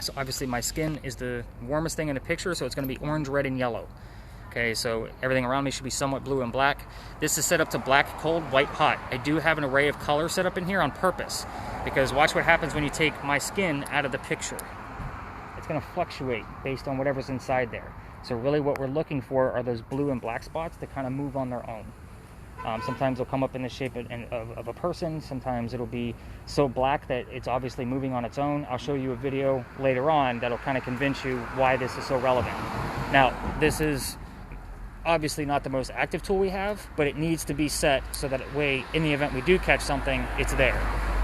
So obviously my skin is the warmest thing in the picture, so it's going to be orange, red, and yellow. Okay, so everything around me should be somewhat blue and black. This is set up to black, cold, white, hot. I do have an array of color set up in here on purpose, because watch what happens when you take my skin out of the picture. It's going to fluctuate based on whatever's inside there. So really what we're looking for are those blue and black spots that kind of move on their own. Sometimes they'll come up in the shape of a person. Sometimes it'll be so black that it's obviously moving on its own. I'll show you a video later on that'll kind of convince you why this is so relevant. Now, this is obviously not the most active tool we have, but it needs to be set so that way, in the event we do catch something, it's there.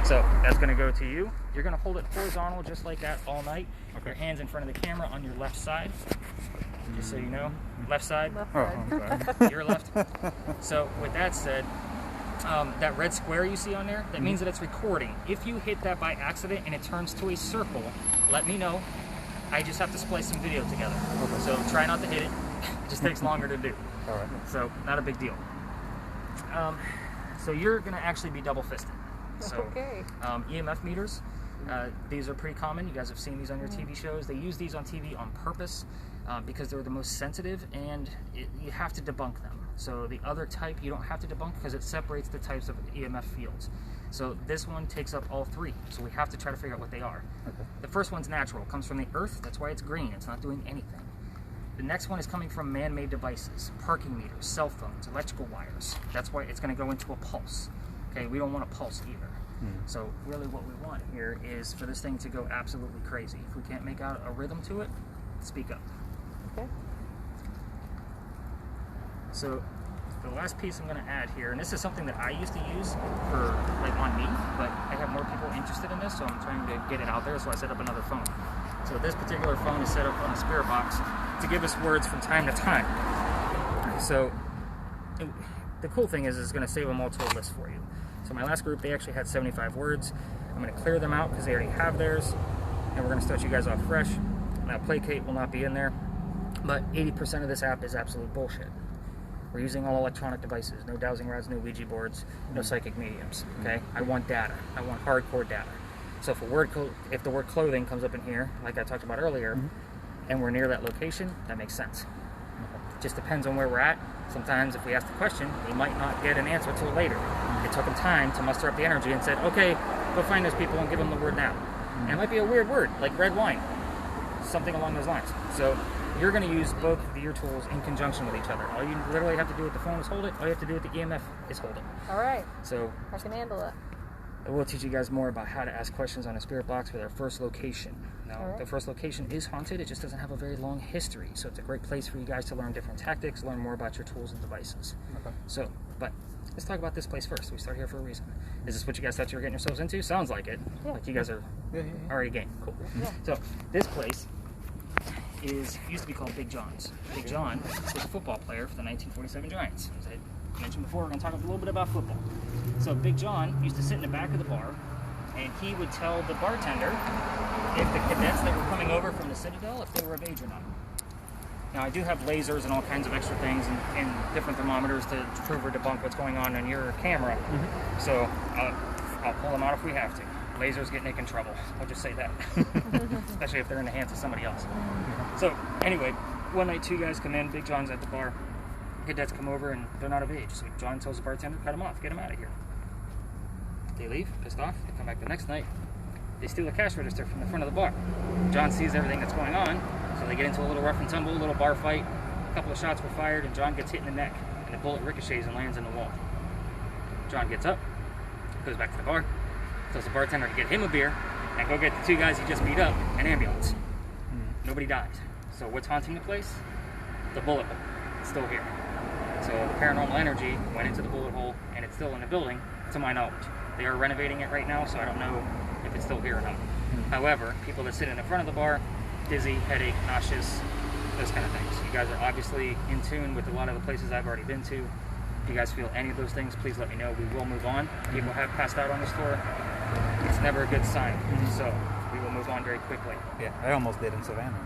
So that's going to go to you. You're going to hold it horizontal just like that all night. Okay. Your hands in front of the camera on your left side. Just so you know, left side. Left side. Your left. So with that said, that red square you see on there, that means that it's recording. If you hit that by accident and it turns to a circle, let me know. I just have to splice some video together. Okay. So try not to hit it. It just takes longer to do. All right. So not a big deal. So you're going to actually be double fisted. So okay. EMF meters, these are pretty common. You guys have seen these on your TV shows. They use these on TV on purpose because they're the most sensitive, and you have to debunk them. So the other type you don't have to debunk because it separates the types of EMF fields. So this one takes up all three. So we have to try to figure out what they are. Okay. The first one's natural. It comes from the earth. That's why it's green. It's not doing anything. The next one is coming from man-made devices, parking meters, cell phones, electrical wires. That's why it's going to go into a pulse. Okay, we don't want a pulse either. So really what we want here is for this thing to go absolutely crazy. If we can't make out a rhythm to it, speak up. Okay. So the last piece I'm going to add here, and this is something that I used to use for like on me, but I have more people interested in this, so I'm trying to get it out there, so I set up another phone. So this particular phone is set up on a spirit box to give us words from time to time. So the cool thing is it's going to save them all to a list for you. So my last group, they actually had 75 words. I'm going to clear them out because they already have theirs, and we're going to start you guys off fresh. Now placate will not be in there, but 80% of this app is absolute bullshit. We're using all electronic devices, no dowsing rods, no Ouija boards, no psychic mediums, okay? I want data. I want hardcore data. So if the word clothing comes up in here, like I talked about earlier, and we're near that location, that makes sense. It just depends on where we're at. Sometimes if we ask the question, we might not get an answer till later. It took them time to muster up the energy and said, okay, go find those people and give them the word now. And it might be a weird word, like red wine, something along those lines. So you're going to use both of your tools in conjunction with each other. All you literally have to do with the phone is hold it. All you have to do with the EMF is hold it. All right. So I can handle it. I will teach you guys more about how to ask questions on a spirit box with our first location. Now, right. The first location is haunted. It just doesn't have a very long history. So it's a great place for you guys to learn different tactics, learn more about your tools and devices. Okay. So, but let's talk about this place first. We start here for a reason. Is this what you guys thought you were getting yourselves into? Sounds like it. Yeah. Like you guys are already game. Cool. Yeah. So this place used to be called Big John's. Big John was a football player for the 1947 Giants. As I mentioned before, we're going to talk a little bit about football. So Big John used to sit in the back of the bar, and he would tell the bartender if the cadets that were coming over from the Citadel, if they were of age or not. Now, I do have lasers and all kinds of extra things and different thermometers to prove or debunk what's going on your camera. So I'll pull them out if we have to. Lasers get Nick in trouble. I'll just say that. Especially if they're in the hands of somebody else. So anyway, one night two guys come in, Big John's at the bar. Cadets come over and they're not of age. So John tells the bartender, cut them off, get them out of here. They leave, pissed off. They come back the next night. They steal a cash register from the front of the bar. John sees everything that's going on, so they get into a little rough and tumble, a little bar fight. A couple of shots were fired, and John gets hit in the neck, and the bullet ricochets and lands in the wall. John gets up, goes back to the bar, tells the bartender to get him a beer, and go get the two guys he just beat up an ambulance. Nobody dies. So what's haunting the place? The bullet hole. It's still here. So the paranormal energy went into the bullet hole, and it's still in the building, to my knowledge. They are renovating it right now, so I don't know if it's still here or not. However, people that sit in the front of the bar, dizzy, headache, nauseous, those kind of things. You guys are obviously in tune with a lot of the places I've already been to. If you guys feel any of those things, please let me know. We will move on. People have passed out on this tour. It's never a good sign, so we will move on very quickly. Yeah, I almost did in Savannah.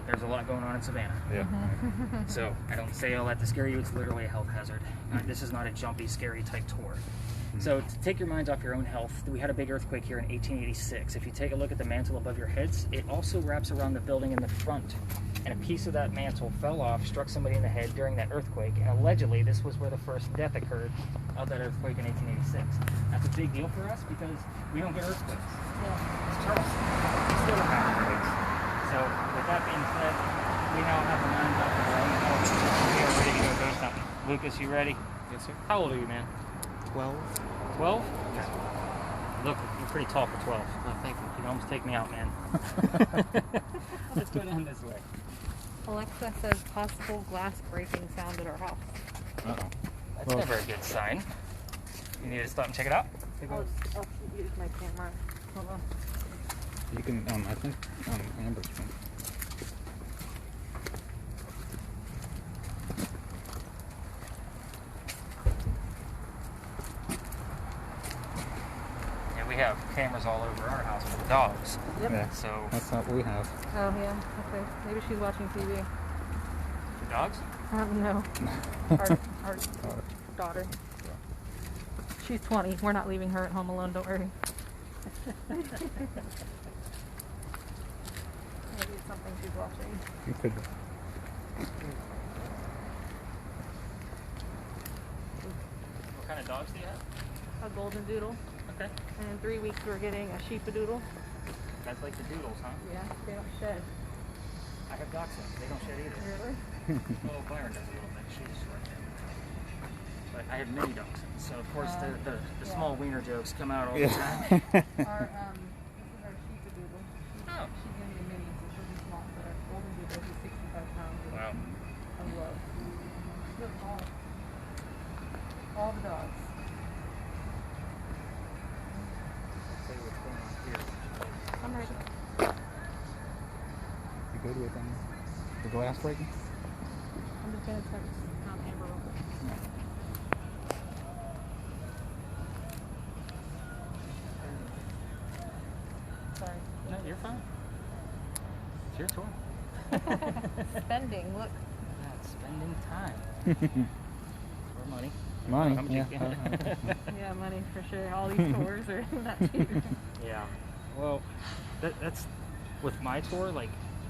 There's a lot going on in Savannah. Yeah. So I don't say all that to scare you. It's literally a health hazard. This is not a jumpy, scary type tour. So to take your minds off your own health, we had a big earthquake here in 1886. If you take a look at the mantle above your heads, it also wraps around the building in the front. And a piece of that mantle fell off, struck somebody in the head during that earthquake. And allegedly, this was where the first death occurred of that earthquake in 1886. That's a big deal for us because we don't get earthquakes. Yeah. It's Charleston. We still don't have earthquakes. So with that being said, we now have the lines up and running. We are ready to go something. Lucas, you ready? Yes, sir. How old are you, man? 12. 12? Okay. Look, you're pretty tall for 12. Oh, thank you. You can almost take me out, man. Let's go down this way. Alexa says possible glass breaking sound at our house. Uh-oh. That's never a good sign. You need to stop and check it out? I'll use my camera. Hold on. You can, I think, Amber's one. Yeah, we have cameras all over our house for the dogs. Yep. Yeah, So, that's not what we have. Oh, yeah. Okay. Maybe she's watching TV. for dogs? No. Our daughter. She's 20. We're not leaving her at home alone. Don't worry. Maybe it's something she's watching. You could. What kind of dogs do you have? A golden doodle. Okay. And in 3 weeks we're getting a sheepadoodle. Guys like the doodles, huh? Yeah, they don't shed. I have dachshunds. They don't shed either. Really? Well, Byron does a little bit. She's right there. But I have mini dachshunds, so of course the yeah. small wiener jokes come out all the Yeah. time. This is our sheepadoodle. Oh. She's gonna be mini, so she'll be small. But our golden doodle, he's 65 pounds. and Wow. I love. Look, all the dogs. I'll tell you what's going on here. I'm ready. You good with the glass breaking? I'm just gonna text Amber real quick. Sorry. No, you're fine. It's your tour. Spending, look. Yeah, spending time. Or money. Money, I'm yeah. joking. Yeah, money for sure. All these tours are not cheap. Yeah. Well, that's with my tour. Like,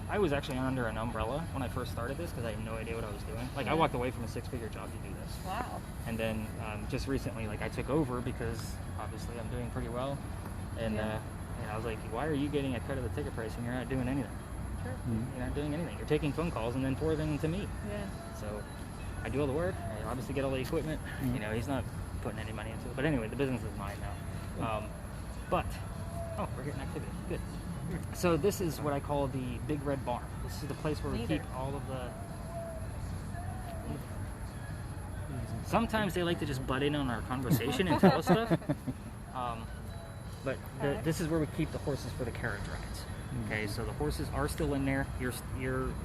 I was actually under an umbrella when I first started this because I had no idea what I was doing. Like, I walked away from a six-figure job to do this. Wow. And then just recently, like, I took over because obviously I'm doing pretty well. And Yeah. I was like, why are you getting a cut of the ticket price and you're not doing anything? Sure. You're not doing anything. You're taking phone calls and then forwarding them to me. Yeah. So I do all the work. I obviously get all the equipment. You know, he's not putting any money into it. But anyway, the business is mine now. Oh, we're getting activity. Good. So this is what I call the Big Red Barn. This is the place where we Neither. keep all of the... Sometimes they like to just butt in on our conversation and tell us stuff. But this is where we keep the horses for the carriage rides. Okay, so the horses are still in there. Your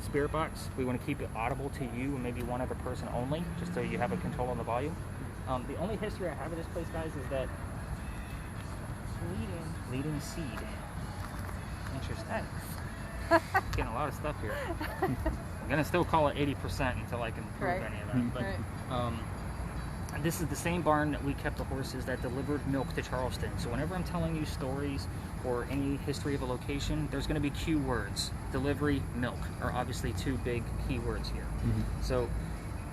spirit box, we want to keep it audible to you and maybe one other person only, just so you have a control on the volume. The only history I have of this place, guys, is that leading seed. Interesting. Getting a lot of stuff here. I'm gonna still call it 80% until I can prove Right. any of that. But and this is the same barn that we kept the horses that delivered milk to Charleston. So whenever I'm telling you stories or any history of a location, there's going to be cue words. Delivery, milk are obviously two big key words here. So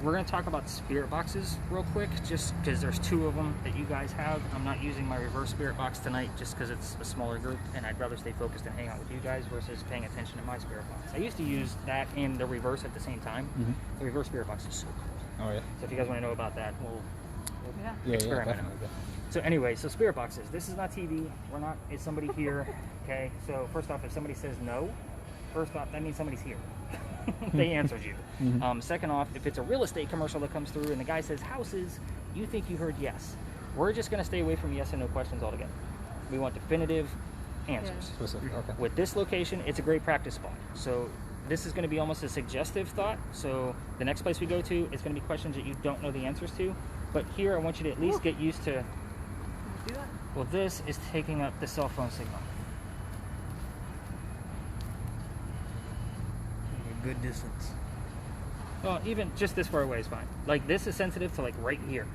we're going to talk about spirit boxes real quick, just because there's two of them that you guys have. I'm not using my reverse spirit box tonight just because it's a smaller group and I'd rather stay focused and hang out with you guys versus paying attention to my spirit box. I used to use that and the reverse at the same time. The reverse spirit box is so cool. Oh, yeah. So if you guys want to know about that, we'll Yeah. experiment. Definitely. So anyway, so spirit boxes. This is not TV. We're not. Is somebody here? Okay. So first off, if somebody says no, first off, that means somebody's here. They answered you. Second off, if it's a real estate commercial that comes through and the guy says houses, you think you heard yes. We're just going to stay away from yes and no questions altogether. We want definitive answers. Specific, okay. With this location, it's a great practice spot. So this is going to be almost a suggestive thought. So the next place we go to, it's going to be questions that you don't know the answers to. But here, I want you to at least get used to, Can you do that? well, this is taking up the cell phone signal. A good distance. Well, even just this far away is fine. Like, this is sensitive to, like, right here.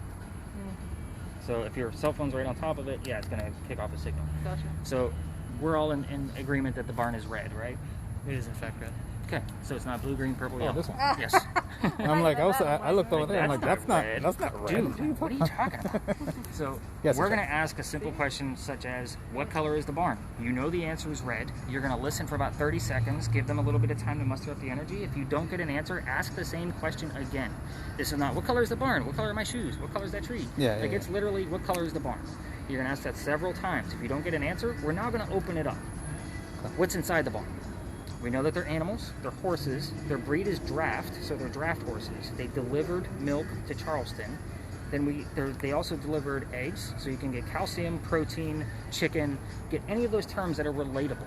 So if your cell phone's right on top of it, yeah, it's going to kick off a signal. Gotcha. So we're all in agreement that the barn is red, right? It is in fact red. Okay, so it's not blue, green, purple, Oh, yellow. this one. Yes. I'm like, I looked over there. I'm like, That's that's not red. Dude, what are you talking about? So Yes, we're okay. going to ask a simple question such as, what color is the barn? You know the answer is red. You're going to listen for about 30 seconds, give them a little bit of time to muster up the energy. If you don't get an answer, ask the same question again. This is not, what color is the barn? What color are my shoes? What color is that tree? Yeah, It's literally, what color is the barn? You're going to ask that several times. If you don't get an answer, we're now going to open it up. What's inside the barn? We know that they're animals, they're horses, their breed is draft, so they're draft horses. They delivered milk to Charleston. Then they also delivered eggs, so you can get calcium, protein, chicken, get any of those terms that are relatable.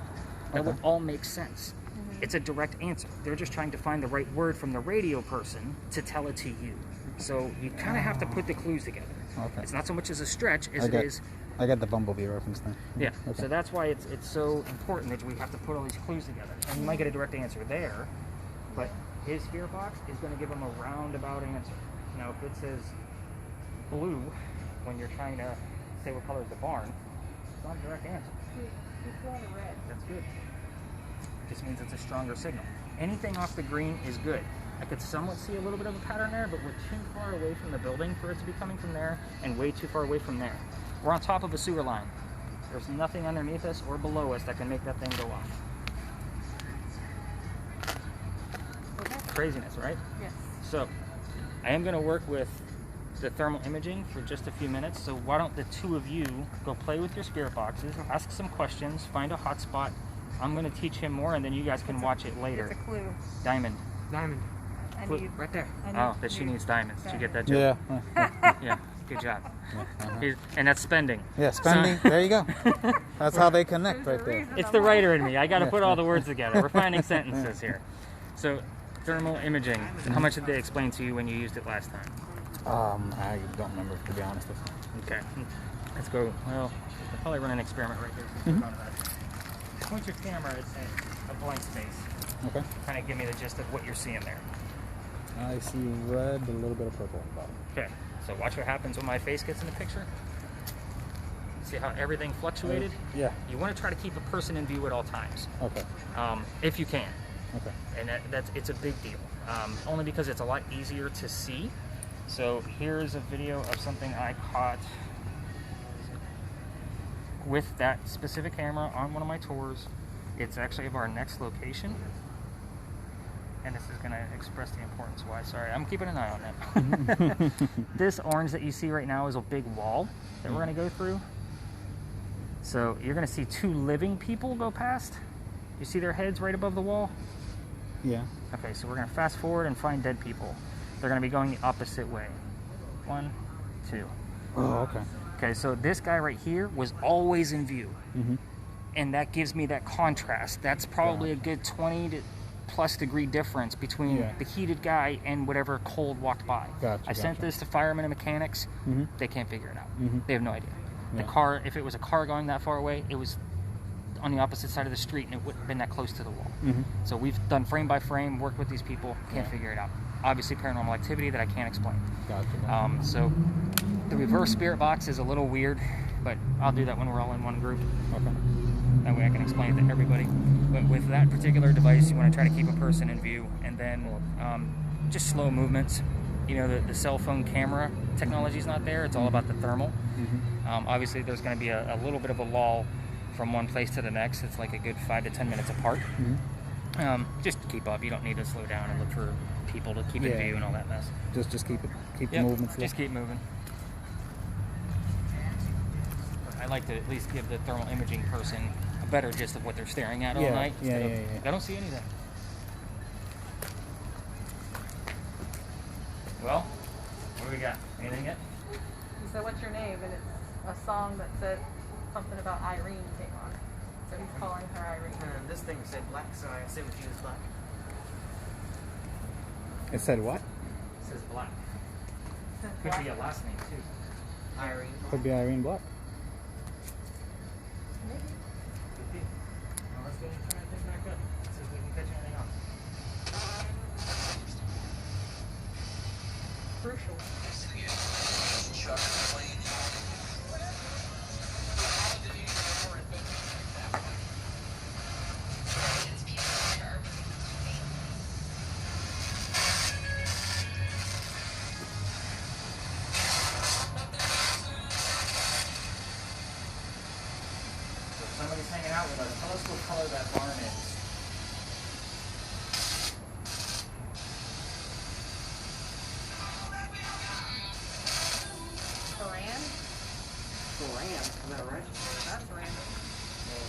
That would all make sense. It's a direct answer. They're just trying to find the right word from the radio person to tell it to you. So you kind of have to put the clues together. Okay. It's not so much as a stretch as it is. I got the bumblebee reference then. Yeah, Okay. so that's why it's so important that we have to put all these clues together. And you might get a direct answer there, but his spirit box is going to give him a roundabout answer. Now, if it says blue when you're trying to say what color is the barn, it's not a direct answer. He's going to red. That's good. It just means it's a stronger signal. Anything off the green is good. I could somewhat see a little bit of a pattern there, but we're too far away from the building for it to be coming from there, and way too far away from there. We're on top of a sewer line. There's nothing underneath us or below us that can make that thing go off. Okay. Craziness, right? Yes. So, I am going to work with the thermal imaging for just a few minutes, so why don't the two of you go play with your spirit boxes, ask some questions, find a hot spot. I'm going to teach him more, and then you guys can watch it later. It's a clue. Diamond. Diamond. I Clue. need, Right there. I need, Oh, that she needs diamonds. Did you get that joke? Yeah. Yeah, good job. And that's spending. Yeah, spending. There you go. That's how they connect There's right a there. reason It's I'm the like- writer in me. I got to put all the words together. We're finding sentences here. So, thermal imaging. How much did they explain to you when you used it last time? I don't remember, to be honest with you. Okay, let's go. Well, we'll probably run an experiment right here. Since we're going to that. Point your camera at a blank space. Okay. Kind of give me the gist of what you're seeing there. I see red, a little bit of purple on the bottom. Okay, so watch what happens when my face gets in the picture. See how everything fluctuated? Yeah. You want to try to keep a person in view at all times, Okay. if you can. Okay. And it's a big deal, only because it's a lot easier to see. So here's a video of something I caught with that specific camera on one of my tours. It's actually of our next location, and this is going to express the importance why. Sorry, I'm keeping an eye on that. This orange that you see right now is a big wall that we're going to go through. So you're going to see two living people go past. You see their heads right above the wall? Yeah. Okay, so we're going to fast forward and find dead people. They're going to be going the opposite way. 1, 2. Oh, okay. Okay, so this guy right here was always in view. Mm-hmm. And that gives me that contrast. That's probably a good 20 to plus degree difference between the heated guy and whatever cold walked by. Gotcha, I sent this to firemen and mechanics. Mm-hmm. They can't figure it out. Mm-hmm. They have no idea. The Yeah. car, if it was a car going that far away, it was on the opposite side of the street and it wouldn't have been that close to the wall. Mm-hmm. So we've done frame by frame, worked with these people, can't figure it out. Obviously paranormal activity that I can't explain. Gotcha. So the reverse spirit box is a little weird, but I'll do that when we're all in one group. Okay. That way I can explain it to everybody. But with that particular device, you want to try to keep a person in view, and then just slow movements. You know, the cell phone camera technology is not there. It's all about the thermal. Mm-hmm. Obviously, there's going to be a little bit of a lull from one place to the next. It's like a good 5 to 10 minutes apart. Mm-hmm. Just to keep up. You don't need to slow down and look for people to keep in view and all that mess. Just keep the Yep, movement slow. just keep moving. I like to at least give the thermal imaging person a better gist of what they're staring at all night. Yeah, instead yeah, of, yeah. I don't see anything. Well, what do we got? Anything yet? He said, "What's your name?" And it's a song that said something about Irene came on. So he's calling her Irene. This thing said black, so I assumed she was black. It said what? It says Black. Could be a last name too. Irene. Could be Irene Black. Could be. Well, let's go and try everything back up. See if we can catch anything else. Crucial. Chuck Plain color that barn is. Koran? Koran, is that right? That's random. Well,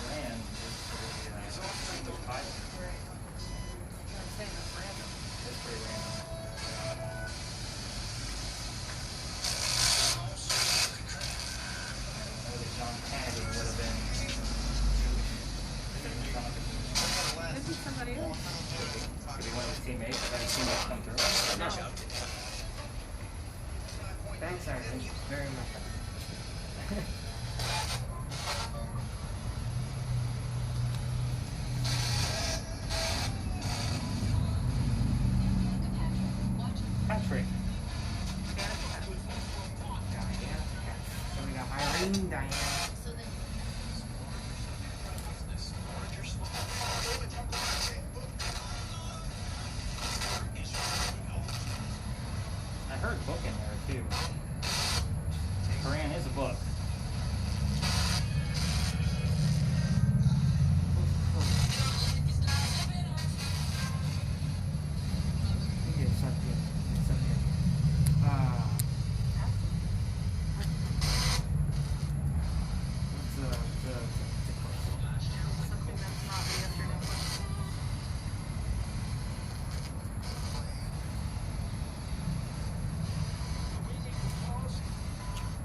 Rand is the English Bible. Right. I'm saying that's random. That's pretty random. I know that John Kennedy would have been Jewish. Could be somebody else. Could be one of his teammates. I've had his teammates come through. No. Thanks, Irene. Very much. Patrick. Diane. So we got Irene, Diane. I heard book in there too. Koran is a book. It's up here. It's up here. What's the question? Something that's not the yes or no question.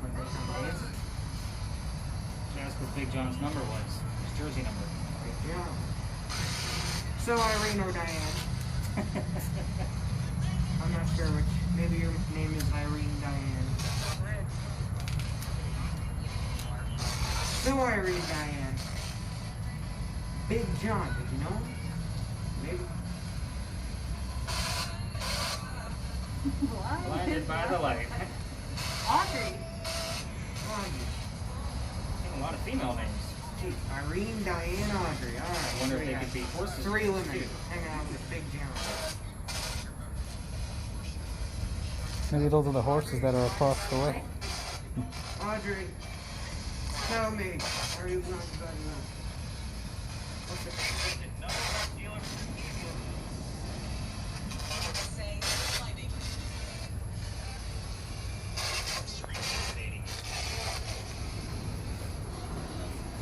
What day is it? She asked what Big John's number was. His jersey number. Yeah. So Irene or Diane? I'm not sure which. Maybe your name is Irene Diane. So Irene Diane. Big John, did you know him? Maybe. Blinded by the light. Audrey. Audrey. A lot of female names. Gee, Irene Diane Audrey. Alright. I wonder if they could be horses. Three women too. hanging out with Big John. Maybe those are the horses that are across the way. Audrey, tell me, are you going to bed now? What's it?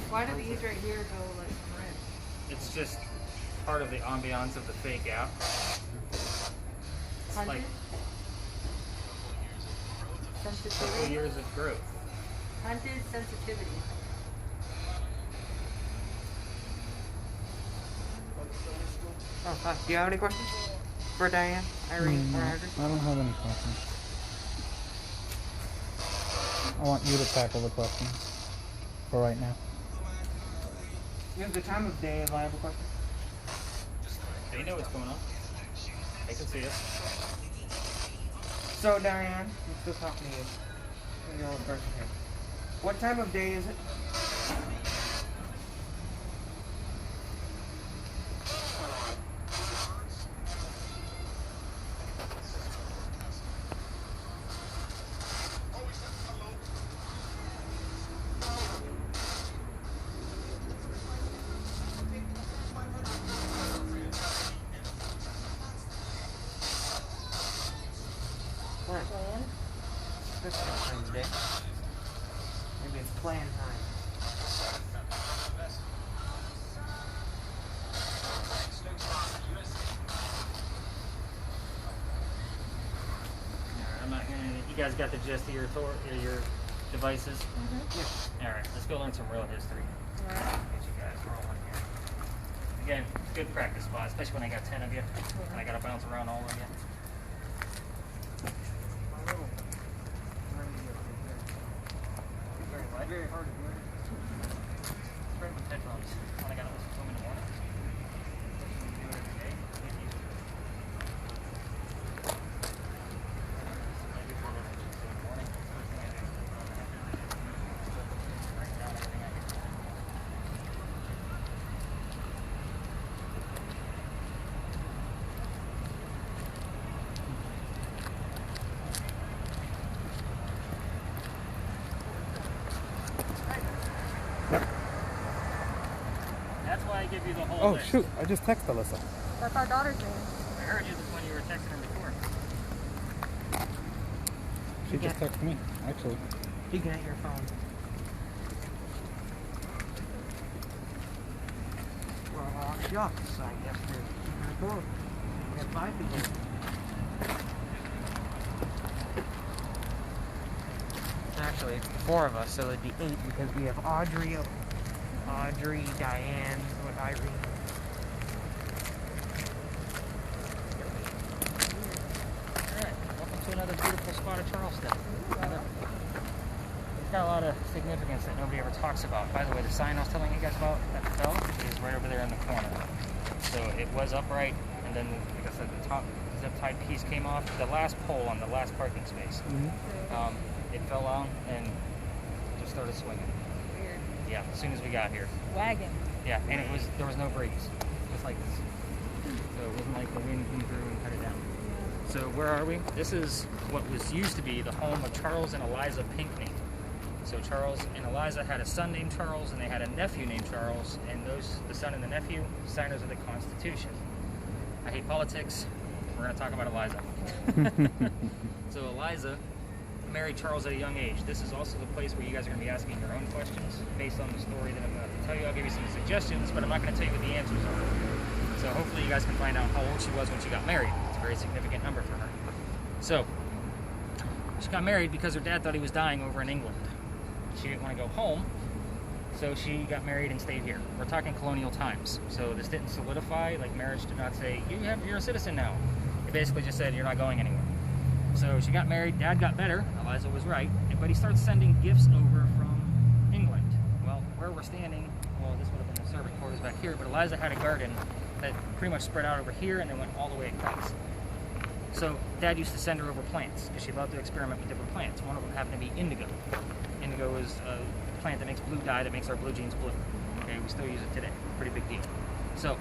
Why do these right here go like red? It's just part of the ambiance of the fake app. It's Hunted? like a couple Sensitivity? years of growth. Hunted sensitivity. Oh, do you have any questions for Diane, Irene, or I Audrey? don't have any questions. I want you to tackle the questions for right now. You have the time of day if I have a question. They know what's going on. They can see us. So Diane, I'm still talking to you. You're the old person here. What time of day is it? What? Plan? This is not time of day. Maybe it's plan time. Alright, I'm not gonna. You guys got the gist of your devices? Mm-hmm. Alright, let's go learn some real history. Alright. Get you guys rolling here. Again, good practice spot, especially when I got 10 of you. And I gotta bounce around all of you. Very hard to do. Bring my headphones. When I gotta listen to them in the morning. Do it every day. Get used to it. Maybe for the morning. First thing I do. Write down everything I can do. That's why I give you the whole Oh list. shoot! I just texted Alyssa. That's our daughter's name. I heard you when you were texting her before. She just texted me, actually. You can at your phone. Well, shucks, I guess there's four. We have 5 people. Actually, 4 of us, so it'd be 8 because we have Audrey, Diane, with Irene. Alright, welcome to another beautiful spot of Charleston. It's got a lot of significance that nobody ever talks about. By the way, the sign I was telling you guys about that fell is right over there in the corner. So it was upright, and then, like I said, the top zip tied piece came off. The last pole on the last parking space. It fell out and just started swinging. Weird. Yeah, as soon as we got here. Wagon. Yeah, and there was no breeze. It was like this. So it wasn't like the wind came through and cut it down. So where are we? This is what was used to be the home of Charles and Eliza Pinckney. So Charles and Eliza had a son named Charles, and they had a nephew named Charles, and the son and the nephew, signers of the Constitution. I hate politics. We're going to talk about Eliza. So Eliza married Charles at a young age. This is also the place where you guys are going to be asking your own questions based on the story that I'm going to tell you. I'll give you some suggestions, but I'm not going to tell you what the answers are. So hopefully you guys can find out how old she was when she got married. It's a very significant number for her. So she got married because her dad thought he was dying over in England. She didn't want to go home, so she got married and stayed here. We're talking colonial times, so this didn't solidify. Like, marriage did not say, you're a citizen now. It basically just said, you're not going anywhere. So she got married, Dad got better, Eliza was right, but he starts sending gifts over from England. Well, where we're standing, well, this would have been the servant quarters back here, but Eliza had a garden that pretty much spread out over here and then went all the way across. So Dad used to send her over plants because she loved to experiment with different plants. One of them happened to be indigo. Indigo is a plant that makes blue dye that makes our blue jeans blue. Okay, we still use it today. Pretty big deal. So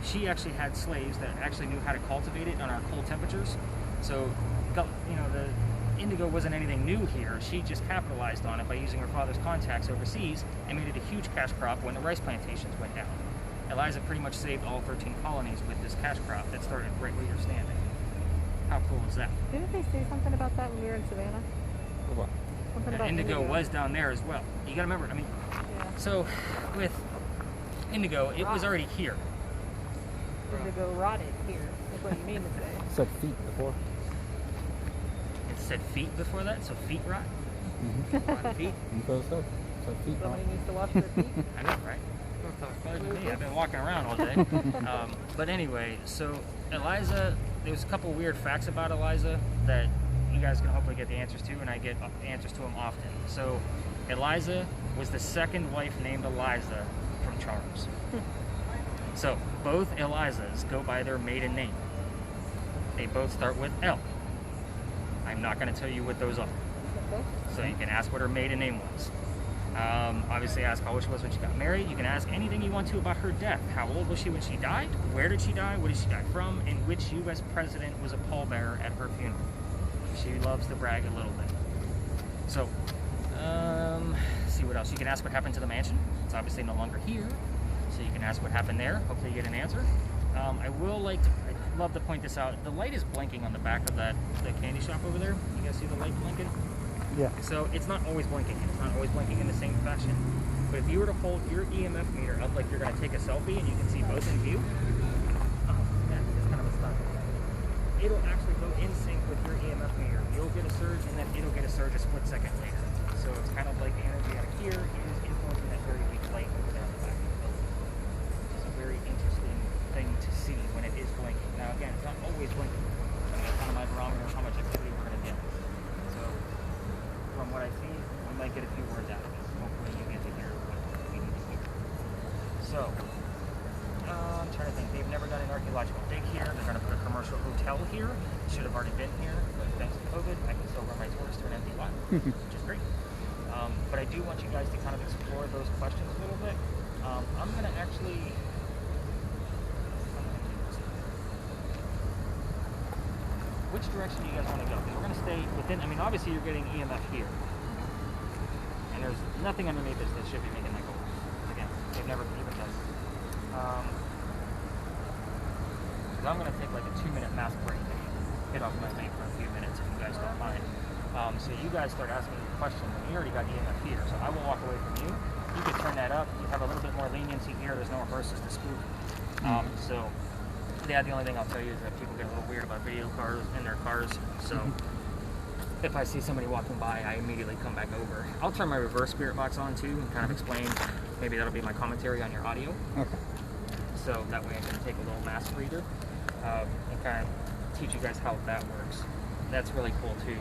she actually had slaves that actually knew how to cultivate it on our cold temperatures. So, you know, the indigo wasn't anything new here. She just capitalized on it by using her father's contacts overseas and made it a huge cash crop when the rice plantations went down. Eliza pretty much saved all 13 colonies with this cash crop that started right where you're standing. How cool is that? Didn't they say something about that when we were in Savannah? What? Something And about indigo was down there as well. You gotta remember, I mean, Yeah. so with indigo, it was already here. Indigo rotted here. That's what you mean to say. It said feet before. It said feet before that, so feet rot. Mm-hmm. Feet. That's what it said. It said feet. Somebody needs to wash their feet. I know, right? I've been walking around all day. But anyway, so Eliza, there's a couple weird facts about Eliza that you guys can hopefully get the answers to, and I get answers to them often. So Eliza was the second wife named Eliza from Charles. So both Elizas go by their maiden name. They both start with L. I'm not going to tell you what those are. Okay. So you can ask what her maiden name was. Obviously ask how old she was when she got married. You can ask anything you want to about her death. How old was she when she died? Where did she die? What did she die from? And which U.S. president was a pallbearer at her funeral? She loves to brag a little bit. So, let's see what else. You can ask what happened to the mansion. It's obviously no longer here. So you can ask what happened there. Hopefully you get an answer. I'd love to point this out. The light is blinking on the back of the candy shop over there. You guys see the light blinking? Yeah. So it's not always blinking. It's not always blinking in the same fashion. But if you were to hold your EMF meter up like you're going to take a selfie and you can see both in view, it's kind of a stunt. It'll actually go in sync with your EMF meter. You'll get a surge and then it'll get a surge a split second later. So it's kind of like the energy out of here is influencing that very weak light over there on the back of the building. Which is a very interesting thing to see when it is blinking. Now again, it's not always blinking. That's kind of my barometer of how much activity we're going to get. So from what I see, we might get a few words out of it. Hopefully you get to hear what we need to hear. So, I'm trying to think. They've never done an archaeological dig here. They're going to put a commercial hotel here. It should have already been here, but thanks to COVID, I can still run my tours to an empty lot, which is great. But I do want you guys to kind of explore those questions a little bit. I'm going to actually... Which direction do you guys want to go? Because we're going to stay within... I mean, obviously you're getting EMF here. And there's nothing underneath this that should be making that go. Again, they've never even done I'm going to take like a 2-minute mask break and get off my thing for a few minutes if you guys don't mind. So you guys start asking me questions, and you already got the EMF here, so I will walk away from you. You can turn that up. You have a little bit more leniency here. There's no reverses to spook. So, yeah, the only thing I'll tell you is that people get a little weird about video cars in their cars. So, if I see somebody walking by, I immediately come back over. I'll turn my reverse spirit box on too and kind of explain. Maybe that'll be my commentary on your audio. Okay. So that way I can take a little mask reader and kind of teach you guys how that works. That's really cool too.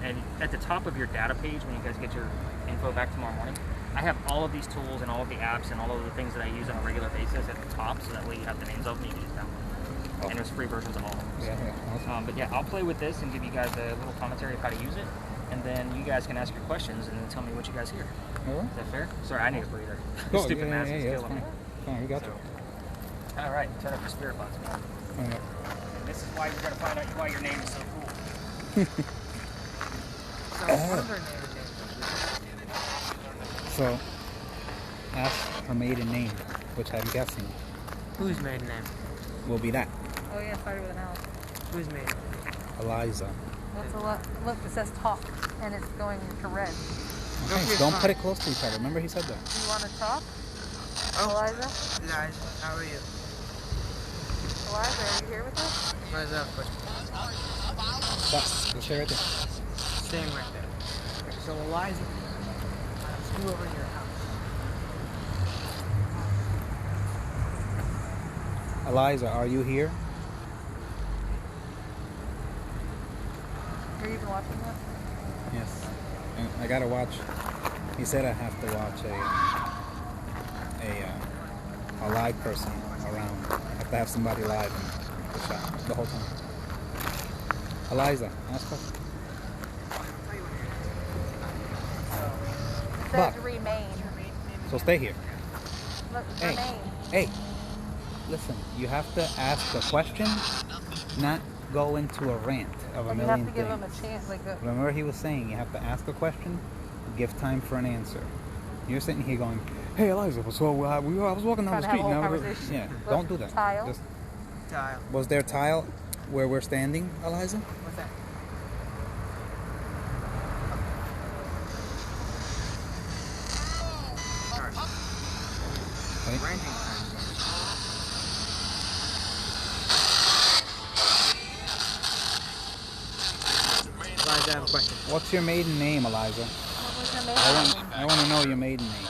And at the top of your data page, when you guys get your info back tomorrow morning, I have all of these tools and all of the apps and all of the things that I use on a regular basis at the top, so that way you have the names of them and you can just download them. Okay. And there's free versions of all of them. Yeah, awesome. But yeah, I'll play with this and give you guys a little commentary of how to use it, and then you guys can ask your questions and then tell me what you guys hear. All right. Is that fair? Sorry, I need a breather. Cool. Stupid mask is that's killing me. fine, we got you. All right, turn up your spirit box, man. Yeah. And this is why we're gonna find out why your name is so cool. So, what is her name? So, ask her maiden name, which I'm guessing Whose maiden name? will be that. Oh yeah, started with an L. Whose maiden? Eliza. That's a lot. Look, it says talk, and it's going to red. Okay, Okay, don't fine. put it close to each other. Remember he said that. Do you want to talk, Oh, Eliza? Eliza, how are you? Eliza, are you here with us? What is up? Stop. Go stay right there. Staying right there. So, Eliza, let's go over to your house. Eliza, are you here? Are you even watching that? Yes. And I gotta watch. He said I have to watch a live person around. I have to have somebody live in the shot the whole time. Eliza, ask her. It says But- remain. So stay here. Look, Hey. remain. Hey, listen. You have to ask a question, not go into a rant of a And you have million to give things. them a chance, like a. Remember he was saying you have to ask a question, give time for an answer. You're sitting here going, "Hey Eliza, so I was walking down Trying the to have street." a whole now conversation. yeah, Look, don't do that. tile. Just, Tile. was there tile where we're standing, Eliza? What's that? Okay. Ranting. Eliza, I have a question. What's your maiden name, Eliza? What was your maiden name? I want to know your maiden name.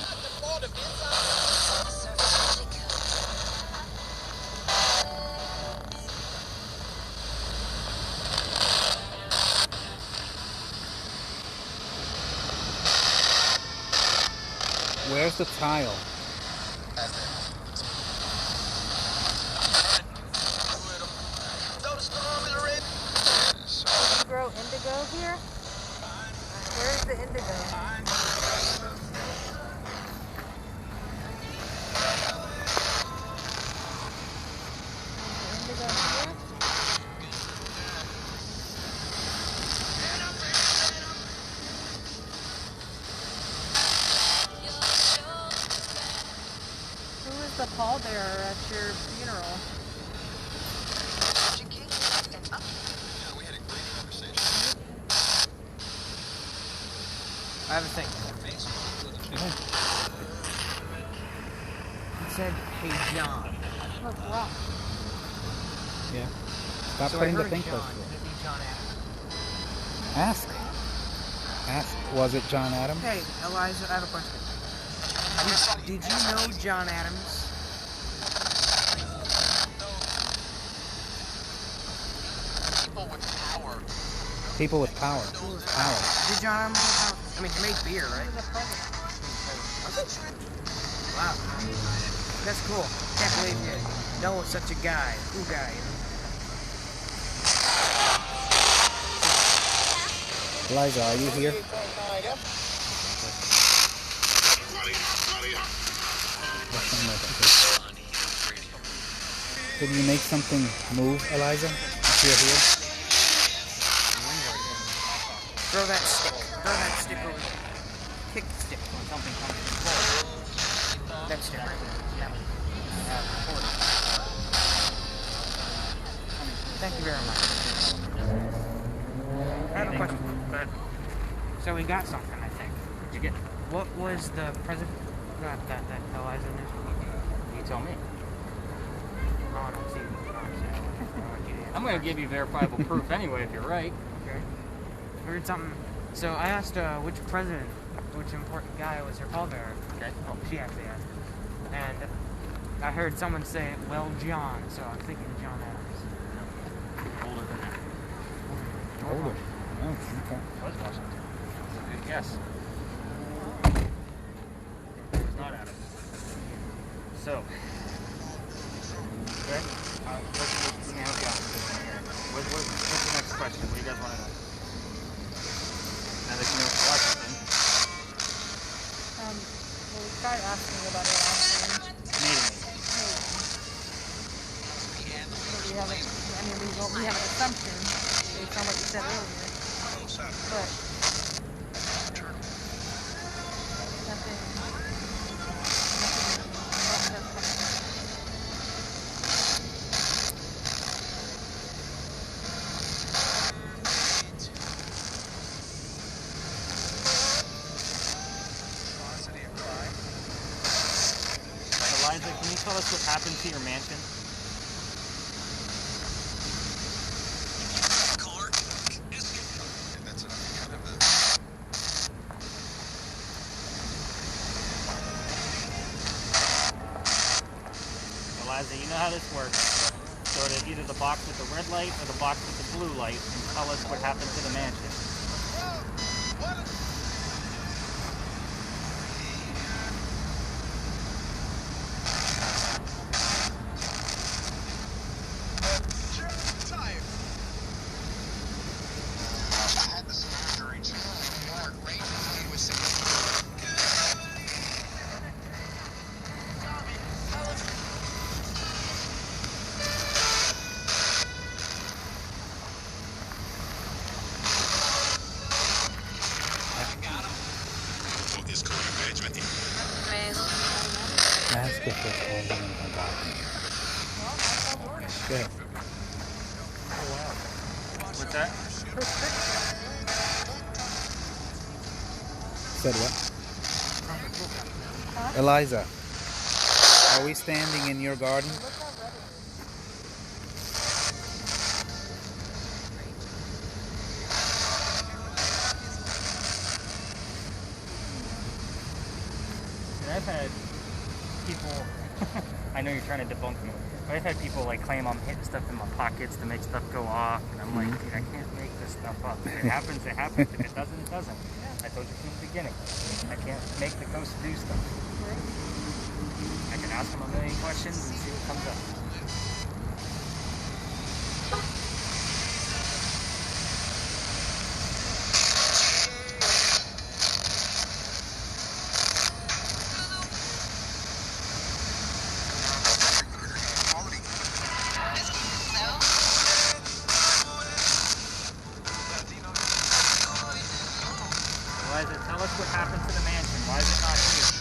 Where's the tile? Did you grow indigo here? Where's the indigo? Is the indigo here? Who is the pallbearer at your funeral? I have a thing. It said, "Hey John." Look, rock. Yeah. Stop So I putting the heard thing John. close to Could it. it be John Adams? Ask. Ask. Was it John Adams? Hey, Eliza, I have a question. Did you know John Adams? People with power. Power. Did John Adams have power? I mean, he made beer, right? He's a president. Wow. That's cool. Can't believe you know such a guy. Cool guy. Eliza, are you here? Could you make something move, Eliza? If you're here? Throw that stick. Throw that stick over there. Kick the stick. Something coming forward. That stick right there. That was Thank you very much. I have a question. Go ahead. So we got something, I think. What'd you get? What was the president? Not that Eliza knew. You tell me. Oh, I don't see it. I'm going to give you verifiable proof anyway if you're right. Okay. I heard something. So I asked which president, which important guy was her pallbearer. Okay. Oh, she actually asked. And I heard someone say, well, John. So I'm thinking John Adams. Older than that. Older. Oh, okay. Was Washington. That's a good guess. It was not Adams. So. Okay. Let me help you out. What's the next question? What do you guys want to know? Now that you know Washington. Well, we tried asking about it last time. Maiden. But we have an assumption based on what you said earlier. But nothing. Eliza, can you tell us what happened to your mansion? Eliza, you know how this works. Go to either the box with the red light or the box with the blue light and tell us what happened to the mansion. Ask if they're holding in her document. Good. What's that? Said what? Eliza, are we standing in your garden? And I've had people, I know you're trying to debunk me, but I've had people like claim I'm hitting stuff in my pockets to make stuff go off, and I'm like, dude, I can't make this stuff up. If it happens, it happens. If it doesn't, it doesn't. I told you from the beginning. I can't make the ghost do stuff. I can ask them a million questions and see what comes up. Eliza, tell us what happened to the mansion. Why is it not here?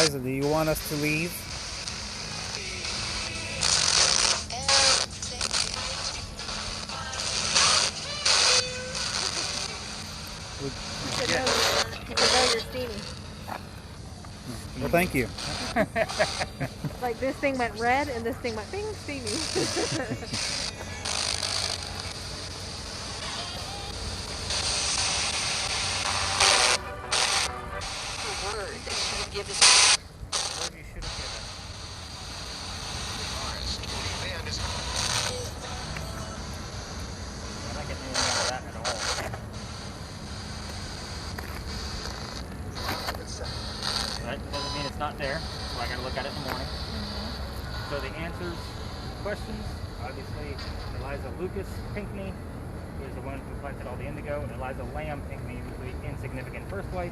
Eliza, do you want us to leave? You should know you're steamy. Well, thank you. Like this thing went red and this thing went bing, steamy. That doesn't mean it's not there, so I gotta look at it in the morning. So the answers to questions, obviously Eliza Lucas Pinckney, who is the one who planted all the indigo, and Eliza Lamb Pinckney, who was the insignificant first wife.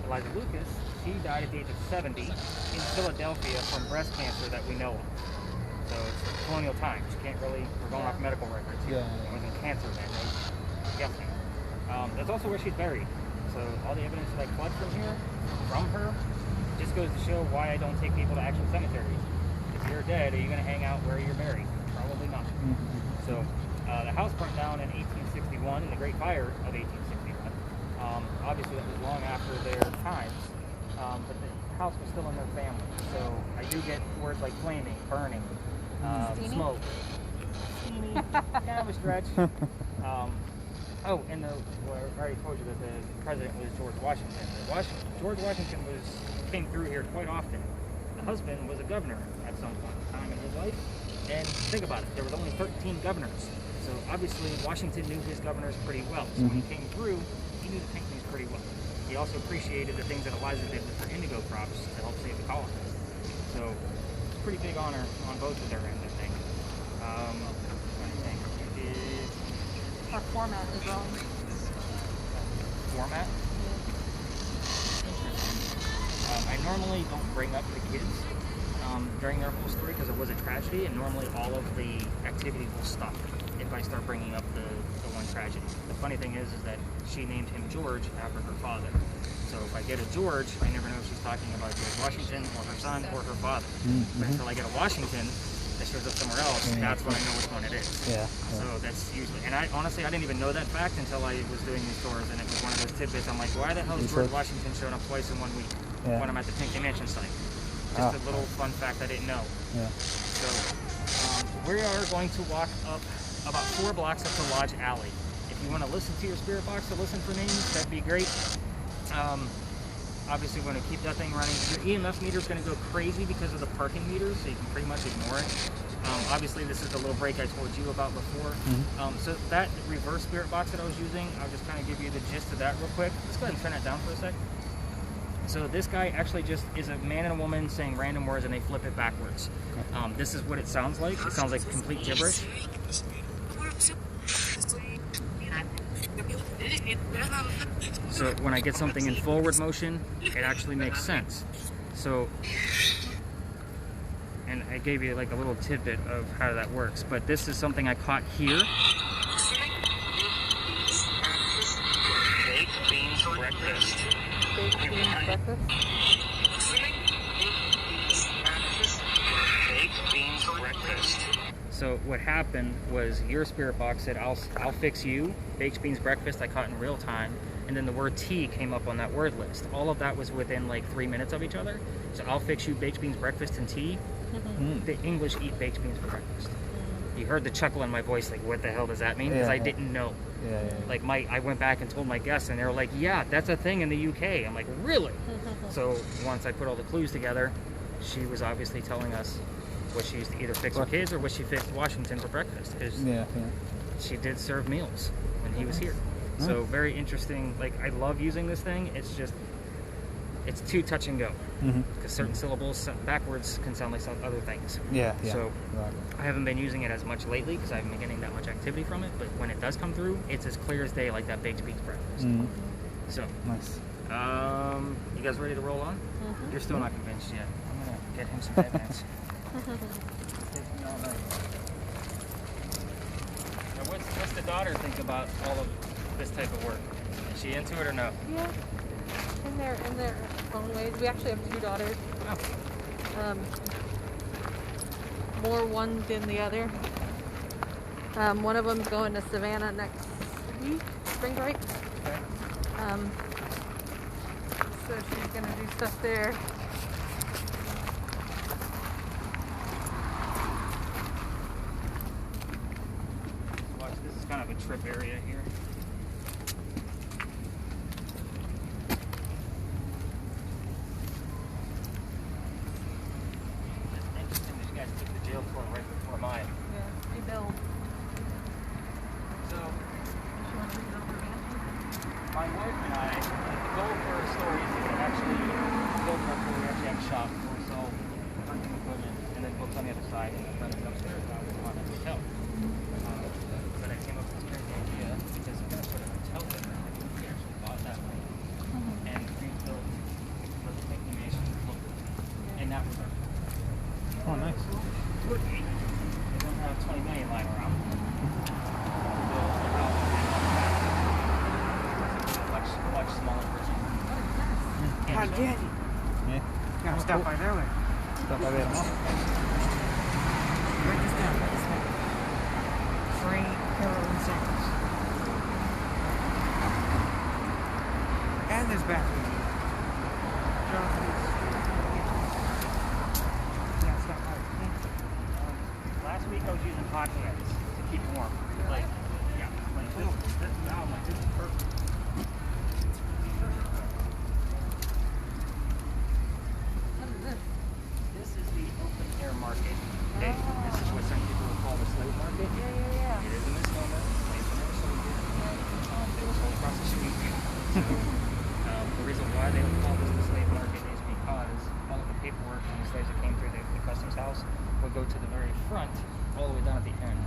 Eliza Lucas, she died at the age of 70 in Philadelphia from breast cancer that we know of. So it's colonial times. You can't really, we're going off medical records here. It wasn't cancer then, they guessing. That's also where she's buried. So all the evidence that I collect from here, from her, just goes to show why I don't take people to actual cemeteries. If you're dead, are you going to hang out where you're buried? Probably not. So the house burnt down in 1861 in the Great Fire of 1861. Obviously that was long after their times, but the house was still in their family. So I do get words like flaming, burning, smoke. Steamy, kind of a stretch. Oh, and I already told you that the president was George Washington. George Washington came through here quite often. The husband was a governor at some point in time in his life. And think about it, there was only 13 governors. So obviously Washington knew his governors pretty well. So when he came through, he knew the Pinckneys pretty well. He also appreciated the things that Eliza did with her indigo crops to help save the colony. So it's a pretty big honor on both of their ends, I think. Our format is wrong. Format? I normally don't bring up the kids during their whole story because it was a tragedy, and normally all of the activity will stop if I start bringing up the one tragedy. The funny thing is that she named him George after her father. So if I get a George, I never know if she's talking about George Washington or her son or her father. But until I get a Washington that shows up somewhere else, that's when I know which one it is. So that's usually, and I honestly I didn't even know that fact until I was doing these tours, and it was one of those tidbits. I'm like, why the hell is George Washington showing up twice in 1 week when I'm at the Pinckney Mansion site? Just a little fun fact I didn't know. So we are going to walk up about 4 blocks up to Lodge Alley. If you want to listen to your spirit box to listen for names, that'd be great. Obviously, we're going to keep that thing running. Your EMF meter is going to go crazy because of the parking meters, so you can pretty much ignore it. Obviously, this is the little break I told you about before. So that reverse spirit box that I was using, I'll just kind of give you the gist of that real quick. Let's go ahead and turn that down for a sec. So this guy actually just is a man and a woman saying random words, and they flip it backwards. This is what it sounds like. It sounds like complete gibberish. So when I get something in forward motion, it actually makes sense. So, and I gave you like a little tidbit of how that works, but this is something I caught here. Baked beans breakfast. Baked beans breakfast? Baked beans breakfast. So what happened was your spirit box said, I'll fix you. Baked beans breakfast I caught in real time. And then the word tea came up on that word list. All of that was within like 3 minutes of each other. So I'll fix you baked beans breakfast and tea. The English eat baked beans for breakfast. You heard the chuckle in my voice, like what the hell does that mean? Because I didn't know. Like I went back and told my guests, and they were like, yeah, that's a thing in the UK. I'm like, really? So once I put all the clues together, she was obviously telling us what she used to either fix her kids or what she fixed Washington for breakfast. Because she did serve meals when he was here. So very interesting. Like I love using this thing. It's just, it's too touch and go. Because certain syllables backwards can sound like some other things. So I haven't been using it as much lately because I haven't been getting that much activity from it. But when it does come through, it's as clear as day, like that baked beans breakfast. So nice. You guys ready to roll on? You're still not convinced yet. I'm gonna get him some evidence. Now what's the daughter think about all of this type of work? Is she into it or no? Yeah. In their own ways. We actually have 2 daughters. More one than the other. One of them's going to Savannah next week, spring break. So she's gonna do stuff there. Watch, this is kind of a trip area here. It's interesting that you guys took the jail tour right before mine. Yeah, rebuild. So, She wants to rebuild her mansion. my wife and I, the goal for our story is to actually build one where we actually have a shop where we sell hunting equipment and then books on the other side, and the front is upstairs now we want a hotel. But I came up with this crazy idea because we're going to put a hotel in there. We actually bought that land and rebuilt what the Pinky Nation looked like. And that was our Oh, nice. would be. They don't have 20 million lying around. Build a house and much smaller version. God, Daddy. Yeah. Gotta stop by there later. Stop by there tomorrow. Write this down. Write this down. Free heroin samples. And there's bathroom. Yeah, stop by. Last week I was using hot hands to keep warm. Like, yeah, like this now, I'm like, this is perfect. This is the open air market. Okay, this is what some people would call the slave market. Yeah. It is a misnomer. Slaves were never sold here. They were sold across the street. So, the reason why they would call this the slave market is because all of the paperwork from the slaves that came through the customs house would go to the very front, all the way down at the end,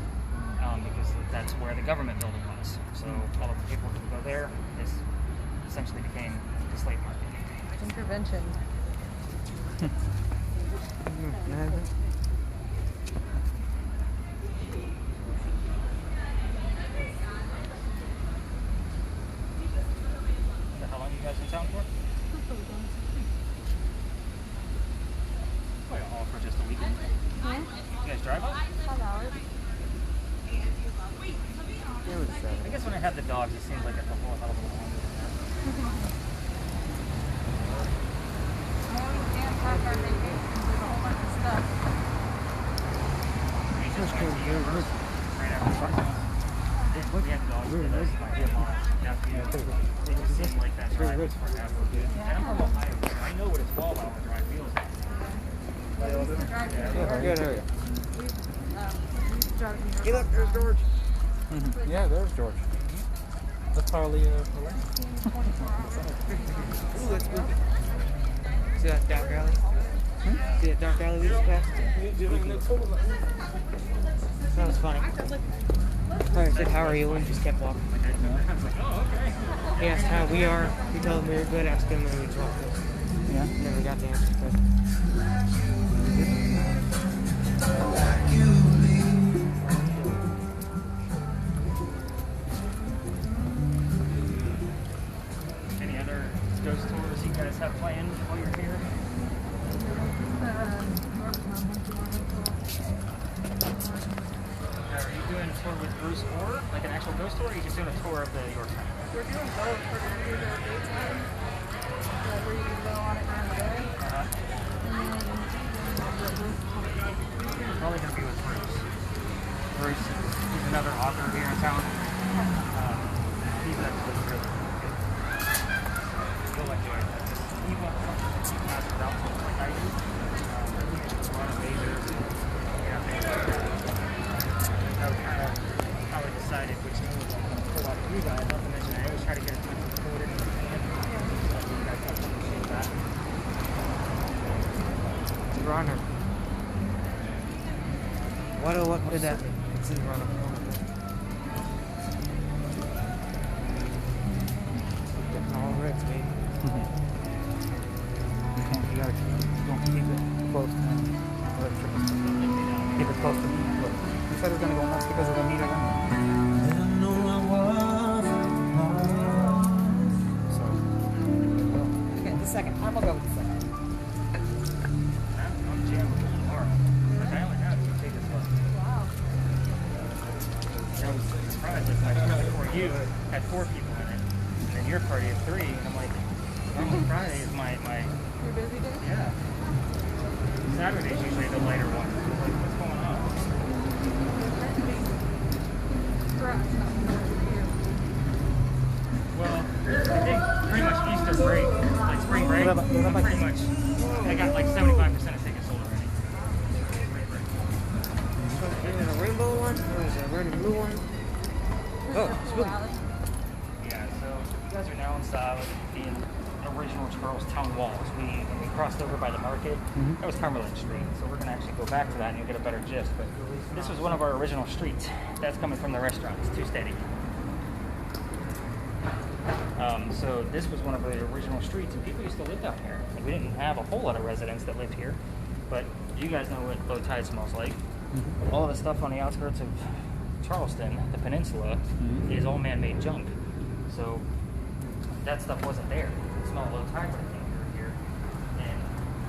because that's where the government building was. So all of the paperwork would go there. This essentially became the slave market. Intervention. So how long are you guys in town for? Quite all for just a weekend. You guys drive up? 5 hours. I guess when I had the dogs, it seemed like it's a whole hell of a lot longer than that. We can't park our vacations with a whole bunch of stuff. We just went to Universal right after sunset. We had dogs with us, my in-laws, nephew. They just seemed like that drive was forever. And I'm from Ohio, so I know what a 12-hour drive feels like. Good area. Hey, look, there's George. Yeah, there's George. That's probably Ooh, that's moving. See that dark alley? See that dark alley we just passed? That was funny. I said, how are you? And just kept walking. He asked how we are. We told him we were good. Asked him and we just walked up. Yeah. Never got the answer. But Any other ghost tours you guys have planned while you're here? Are you doing a tour with Bruce Orr, like an actual ghost tour, or are you just doing a tour of the Yorktown? We're doing both. We're going to do the daytime, where you can go on it during the day. Probably going to be with Bruce. Bruce is another author here in town. He's actually really good. You'll enjoy it. He wants something that he passes out like I do. A lot of lasers and things like that. That was kind of how I decided which moves I'm going to pull out of you guys. Not to mention I always try to get as much recorded as I can. So you guys have to appreciate that. runner. What did that mean? It's in runner. Getting all reds, baby. You gotta keep it close to him. Keep it close to him. Look, he said it's gonna go nuts because of the meat again. So, second. I'm gonna go with the second. I'm jamming with tomorrow. Which I only have to take this one. Wow. I was surprised that my party before you had 4 people in it. And then your party of 3. And I'm like, normally Friday is my Your busy day? yeah. Saturday's usually the lighter one. So it's like, what's going on? Well, I think pretty much Easter break, like spring break, pretty much, I got like 75% of tickets sold already. Is it a rainbow one or is it a red and blue one? Oh, spooky. Yeah, so you guys are now inside the original Charlestown walls. When we crossed over by the market, that was Cumberland Street. So we're gonna actually go back to that and you'll get a better gist. But this was one of our original streets. That's coming from the restaurant. It's too steady. So this was one of the original streets, and people used to live down here. Like, we didn't have a whole lot of residents that lived here, but you guys know what low tide smells like. All of the stuff on the outskirts of Charleston, the peninsula, is all man-made junk. So that stuff wasn't there. It smelled low tide when it came through here, and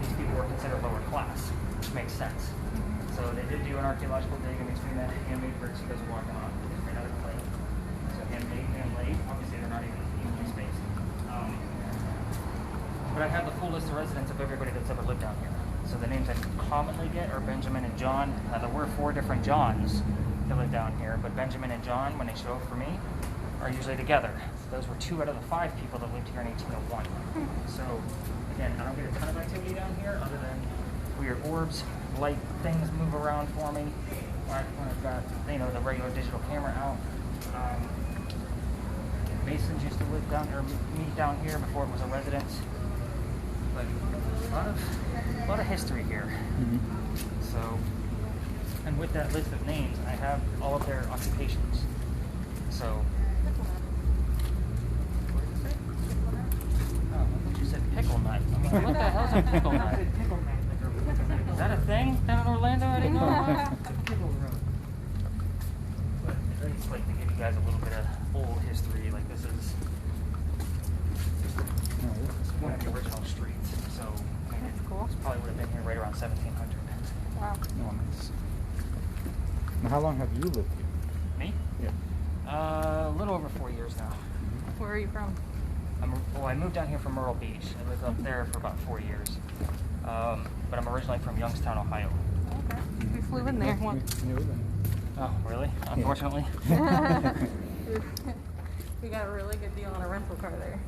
these people were considered lower class, which makes sense. So they did do an archaeological dig in between that handmade bricks you guys are walking on, right out of clay. So handmade and laid. Obviously, they're not even evenly spaced. But I have the full list of residents of everybody that's ever lived down here. So the names I commonly get are Benjamin and John. There were 4 different Johns that lived down here, but Benjamin and John, when they show up for me, are usually together. Those were 2 out of the 5 people that lived here in 1801. So again, I don't get a ton of activity down here other than weird orbs, light things move around for me when I've got, you know, the regular digital camera out. Masons used to live down or meet down here before it was a residence. But a lot of history here. So, and with that list of names, I have all of their occupations. So, what did it say? Oh, I thought you said pickle nut. I'm like, what the hell's a pickle nut? Is that a thing down in Orlando? I didn't know. But I just like to give you guys a little bit of old history. Like this is one of the original streets. So I mean, That's cool. This probably would have been here right around 1700. Wow. Oh, nice. Now, how long have you lived here? Me? Yeah. A little over 4 years now. Where are you from? I moved down here from Myrtle Beach. I lived up there for about 4 years. But I'm originally from Youngstown, Ohio. Okay. We flew in there once. Oh, really? Unfortunately. We got a really good deal on a rental car there.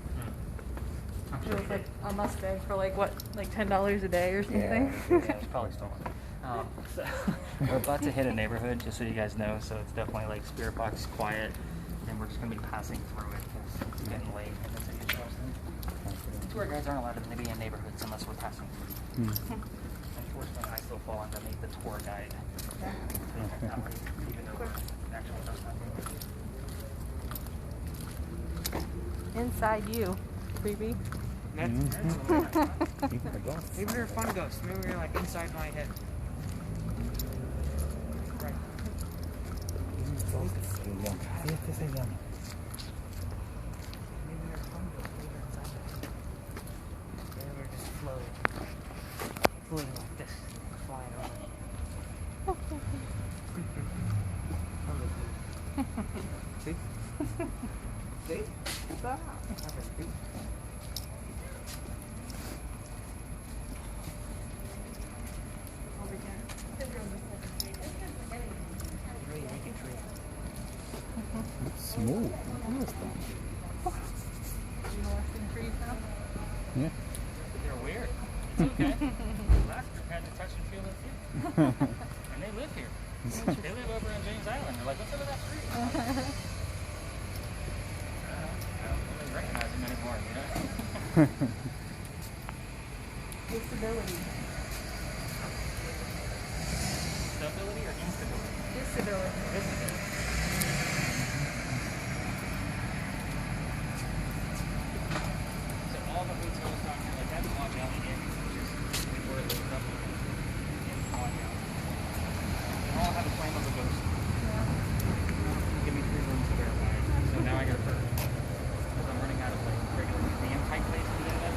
It was like a Mustang for like what, like $10 a day or something? Yeah, it's probably stolen. So we're about to hit a neighborhood, just so you guys know. So it's definitely like Spirit Box quiet, and we're just gonna be passing through it because it's getting late in the city of Charleston. Tour guides aren't allowed to be in neighborhoods unless we're passing through. Unfortunately, I still fall underneath the tour guide. Even though we're actually just not doing it. Inside you, creepy. Maybe they're fun ghosts. Maybe they're like inside my head. Right. Maybe they're fun ghosts. Maybe they're inside my head. Maybe we're just floating like this, flying over. See? See? Stop. Smooth. Yeah. They're weird. It's okay. Last trip had to touch and feel it too. And they live here. They live over on James Island. They're like, what's over that street? I don't really recognize them anymore, you know? Disability. Stability or instability? Disability. Disability. So all the hotels down here, like that's Lodge Alley Inn, which is where it lives up in Lodge Alley. They all have a claim of a ghost. Give me 3 rooms to verify it. So now I gotta first. Because I'm running out of like regular museum type places to get that.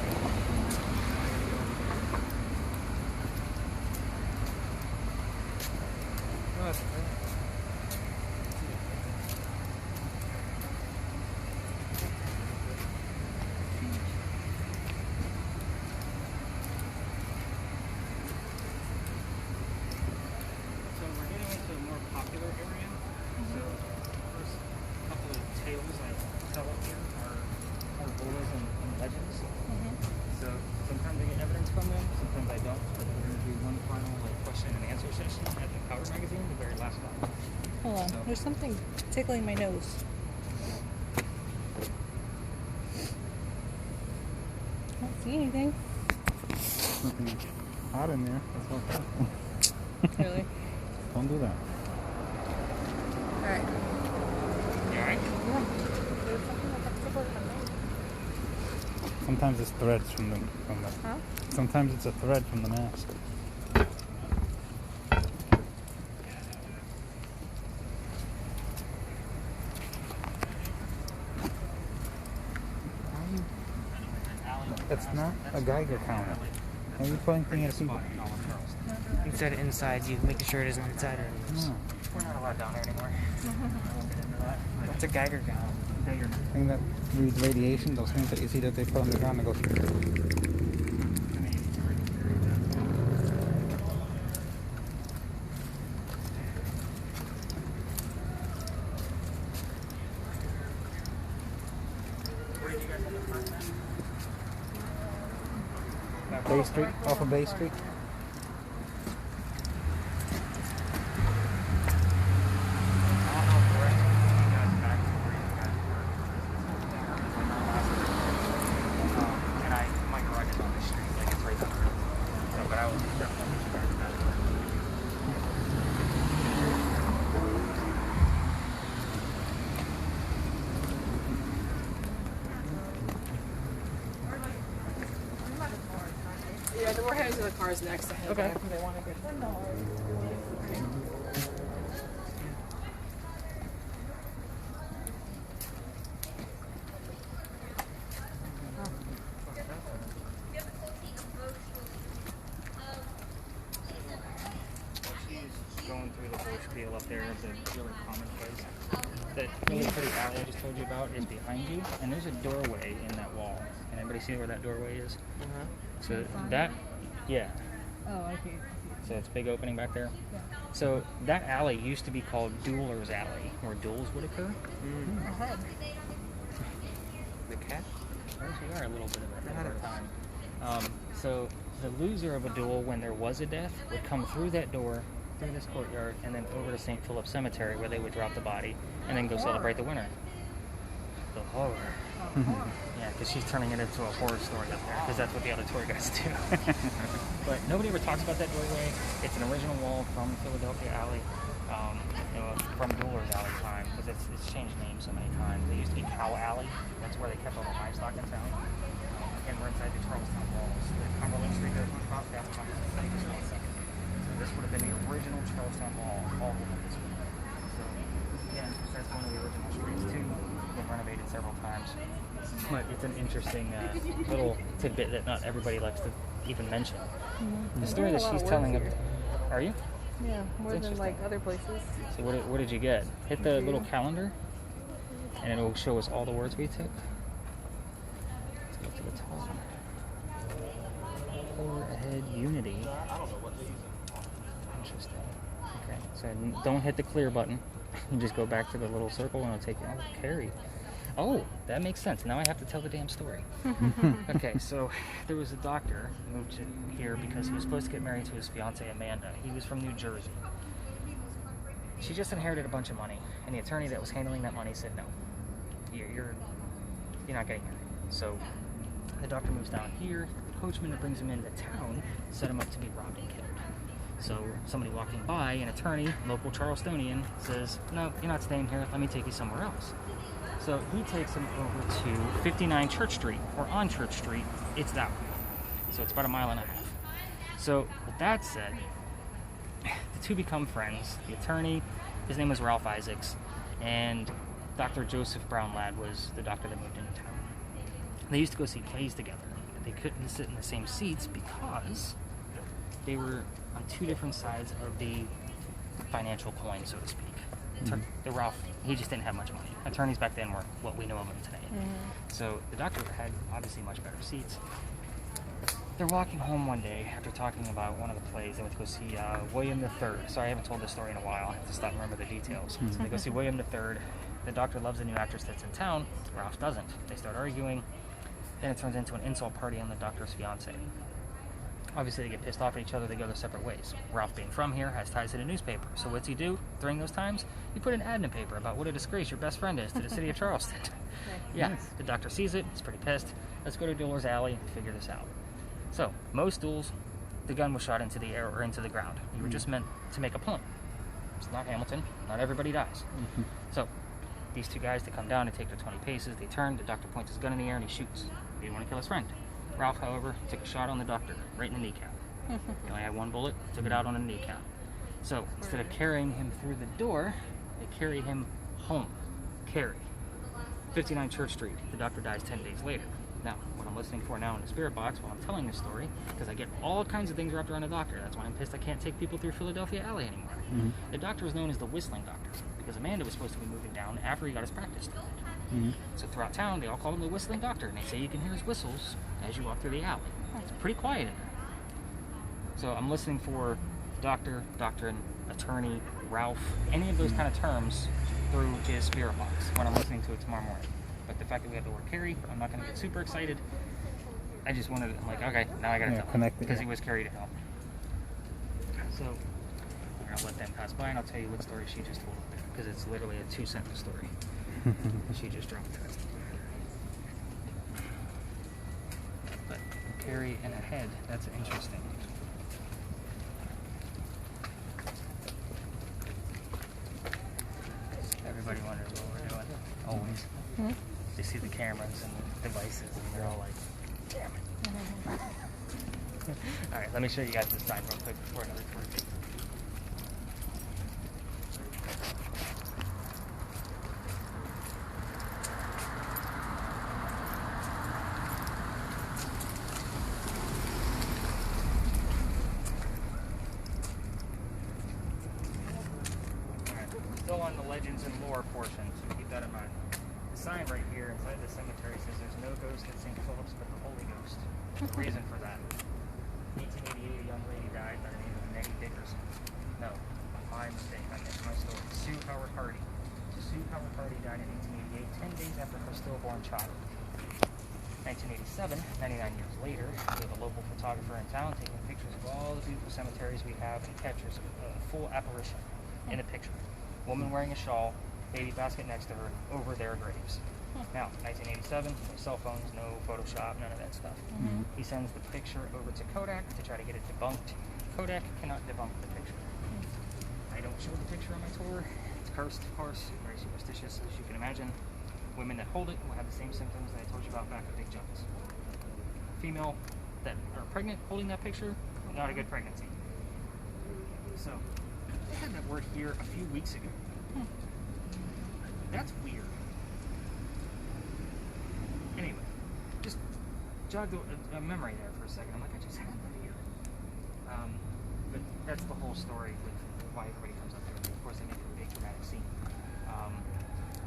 from him. Sometimes I don't. But we're going to do one final question and answer session at the Power magazine, the very last one. Hold on. So- There's something tickling my nose. I don't see anything. Nothing hot in there. That's okay. Really? Don't do that. Alright. You alright? Yeah. There's something like that's tickling my nose. Sometimes it's threads from the Huh? Sometimes it's a thread from the mask. It's not a Geiger counter. Why are you pointing at people? Instead of inside, you making sure it isn't inside or anything. No. We're not allowed down there anymore. It's a Geiger count. Thing that reads radiation, those things that you see that they put on the ground and go through. Bay Street, off of Bay Street. Yeah, we're heading to the cars next to him. Okay. They want to get Going through the whole spiel up there of the really common place. That really pretty alley I just told you about is behind you, and there's a doorway in that wall. Can anybody see where that doorway is? So that, yeah. Oh, I see. So it's a big opening back there. So that alley used to be called Dueler's Alley, where duels would occur. Ahead. The cat? We are a little bit of that at time. So the loser of a duel, when there was a death, would come through that door, through this courtyard, and then over to St. Philip's Cemetery, where they would drop the body, and then go celebrate the winner. The horror. Yeah, because she's turning it into a horror story up there, because that's what the other tour guides do. But nobody ever talks about that doorway. It's an original wall from Philadelphia Alley, from Dueler's Alley time, because it's changed names so many times. It used to be Cow Alley. That's where they kept all the livestock in town. And we're inside the Charlestown walls. The Cumberland Street goes across past Cumberland. So this would have been the original Charlestown wall, all of this way. So, yeah, that's one of the original streets too. Been renovated several times. But it's an interesting little tidbit that not everybody likes to even mention. The story that she's telling of, are you? Yeah, more than like other places. So what did you get? Hit the little calendar, and it will show us all the words we took. Let's go to the top. Overhead unity. Interesting. Okay, so don't hit the clear button. You just go back to the little circle and it'll take you. Oh, carry. Oh, that makes sense. Now I have to tell the damn story. Okay, so there was a doctor who moved to here because he was supposed to get married to his fiancée Amanda. He was from New Jersey. She just inherited a bunch of money, and the attorney that was handling that money said, no, you're not getting married. So the doctor moves down here. The coachman that brings him into town set him up to be robbed and killed. So somebody walking by, an attorney, local Charlestonian, says, no, you're not staying here. Let me take you somewhere else. So he takes him over to 59 Church Street, or on Church Street. It's that way. So it's about a mile and a half. So with that said, the two become friends. The attorney, his name was Ralph Isaacs, and Dr. Joseph Brownlad was the doctor that moved into town. They used to go see plays together, but they couldn't sit in the same seats because they were on two different sides of the financial coin, so to speak. The Ralph, he just didn't have much money. Attorneys back then were what we know of them today. So the doctor had obviously much better seats. They're walking home one day after talking about one of the plays. They went to go see William III. Sorry, I haven't told this story in a while. I have to stop and remember the details. So they go see William III. The doctor loves the new actress that's in town. Ralph doesn't. They start arguing. Then it turns into an insult party on the doctor's fiancée. Obviously, they get pissed off at each other. They go their separate ways. Ralph, being from here, has ties to the newspaper. So what's he do during those times? You put an ad in the paper about what a disgrace your best friend is to the city of Charleston. Yeah, Nice. the doctor sees it. He's pretty pissed. Let's go to Dueler's Alley and figure this out. So, most duels, the gun was shot into the air or into the ground. You were just meant to make a point. It's not Hamilton. Not everybody dies. So, these two guys, they come down, they take their 20 paces, they turn, the doctor points his gun in the air and he shoots. He didn't want to kill his friend. Ralph, however, took a shot on the doctor, right in the kneecap. He only had one bullet, took it out on the kneecap. So, instead of carrying him through the door, they carry him home. Carry. 59 Church Street. The doctor dies 10 days later. Now, what I'm listening for now in the spirit box while I'm telling this story, because I get all kinds of things wrapped around the doctor. That's why I'm pissed I can't take people through Philadelphia Alley anymore. The doctor was known as the Whistling Doctor, because Amanda was supposed to be moving down after he got his practice started. So throughout town, they all call him the Whistling Doctor, and they say you can hear his whistles as you walk through the alley. It's pretty quiet in there. So I'm listening for doctor, doctrine, attorney, Ralph, any of those kind of terms through his spirit box when I'm listening to it tomorrow morning. But the fact that we have the word carry, I'm not going to get super excited. I just wanted, I'm like, okay, now I got to tell him, because he was carried to hell. So I'm going to let them pass by, and I'll tell you what story she just told, because it's literally a 2-sentence story. She just dropped it. But carry and a head, that's interesting. Everybody wonders what we're doing. Always. They see the cameras and the devices, and they're all like, damn it. Alright, let me show you guys this sign real quick before I record. Still on the legends and lore portion, so keep that in mind. The sign right here inside the cemetery says there's no ghost at St. Philip's but the Holy Ghost. The reason for that. 1888, a young lady died by the name of Nettie Dickerson. No, my mistake, I missed my story. Sue Howard Hardy. Sue Howard Hardy died in 1888, 10 days after her stillborn child. 1987, 99 years later, we have a local photographer in town taking pictures of all the beautiful cemeteries we have and captures a full apparition in a picture. Woman wearing a shawl, baby basket next to her, over their graves. Now, 1987, no cell phones, no Photoshop, none of that stuff. He sends the picture over to Kodak to try to get it debunked. Kodak cannot debunk the picture. I don't show the picture on my tour. It's cursed, of course, very superstitious, as you can imagine. Women that hold it will have the same symptoms that I told you about back at Big Jones. Female that are pregnant holding that picture, not a good pregnancy. So, I had that word here a few weeks ago. That's weird. Anyway, just jogged a memory there for a second. I'm like, I just had that here. But that's the whole story with why everybody comes up here. Of course, they make a big dramatic scene.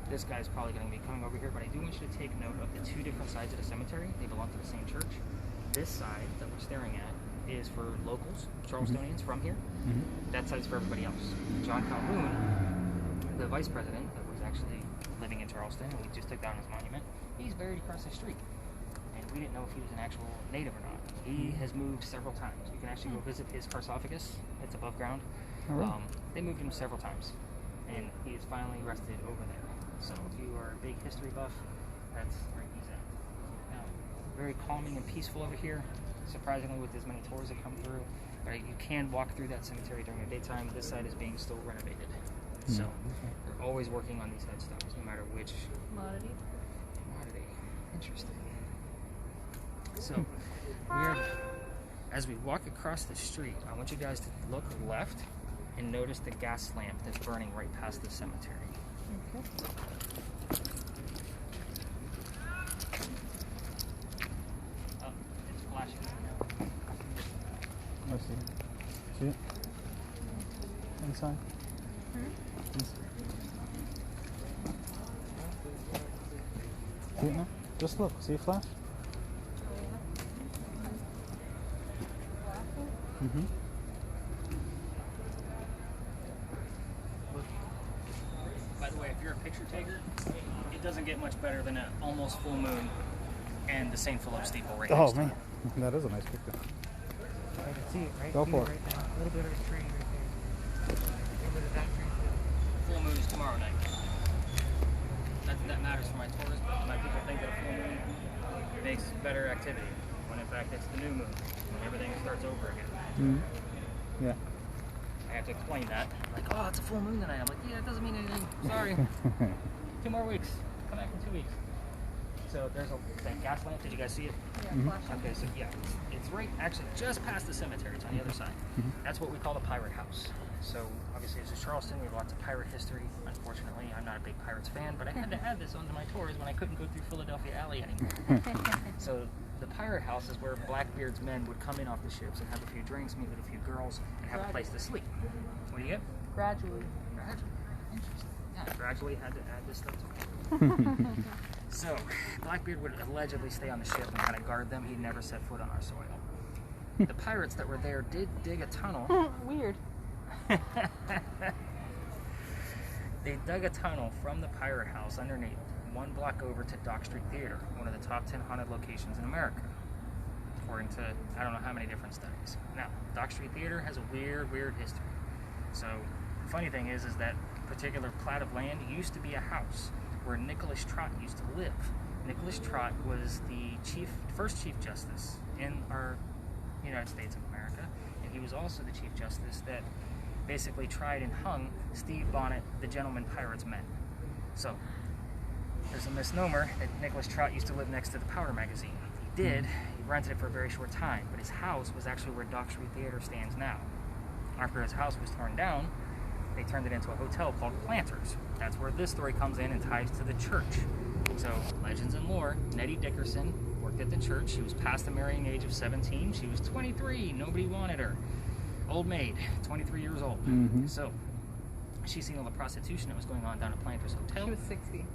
This guy's probably going to be coming over here, but I do want you to take note of the two different sides of the cemetery. They belong to the same church. This side that we're staring at is for locals, Charlestonians from here. That side's for everybody else. John Calhoun, the vice president that was actually living in Charleston, and we just took down his monument, he's buried across the street. And we didn't know if he was an actual native or not. He has moved several times. You can actually go visit his sarcophagus. It's above ground. They moved him several times. And he is finally rested over there. So if you are a big history buff, that's where he's at. Now, very calming and peaceful over here. Surprisingly, with as many tours that come through, right, you can walk through that cemetery during the daytime. This side is being still renovated, so they're always working on these headstones, no matter which Commodity. Interesting. So as we walk across the street, I want you guys to look left and notice the gas lamp that's burning right past the cemetery. It's flashing right now. I see. See it? Inside? See it now? Just look. See it flash? By the way, if you're a picture taker, it doesn't get much better than an almost full moon and the St. Philip steeple right next Oh to man, it. that is a nice picture. I can see it, right? Go See for it. right now. A little bit of a tree right there. A little bit of that tree too. Full moon is tomorrow night. That matters for my tours, but my people think that a full moon makes better activity, when in fact it's the new moon, when everything starts over again. Mm-hmm. Yeah. I have to explain that. Like, oh, it's a full moon tonight. I'm like, yeah, it doesn't mean anything. Sorry. 2 more weeks. Come back in 2 weeks. So there's that gas lamp. Did you guys see it? Yeah, Mhm. flashing. Okay, so yeah, it's right, actually just past the cemetery. It's on the other side. That's what we call the pirate house. So obviously, this is Charleston. We have lots of pirate history. Unfortunately, I'm not a big Pirates fan, but I had to add this onto my tours when I couldn't go through Philadelphia Alley anymore. So the pirate house is where Blackbeard's men would come in off the ships and have a few drinks, meet with a few girls, and have a place to sleep. What do you get? Gradually. Gradually. Interesting. Yeah, gradually had to add this stuff to it. So, Blackbeard would allegedly stay on the ship and kind of guard them. He'd never set foot on our soil. The pirates that were there did dig a tunnel. Weird. They dug a tunnel from the pirate house underneath, 1 block over to Dock Street Theater, one of the top 10 haunted locations in America, according to I don't know how many different studies. Now, Dock Street Theater has a weird history. So, the funny thing is that particular plat of land used to be a house where Nicholas Trott used to live. Nicholas Trott was the first Chief Justice in our United States of America, and he was also the Chief Justice that basically tried and hung Steve Bonnet, the gentleman pirates men. So, there's a misnomer that Nicholas Trott used to live next to the Powder magazine. He did. He rented it for a very short time, but his house was actually where Dock Street Theater stands now. After his house was torn down, they turned it into a hotel called Planters. That's where this story comes in and ties to the church. So, legends and lore, Nettie Dickerson worked at the church. She was past the marrying age of 17. She was 23. Nobody wanted her. Old maid, 23 years old. Mm-hmm. So, she's seen all the prostitution that was going on down at Planters Hotel. She was 60.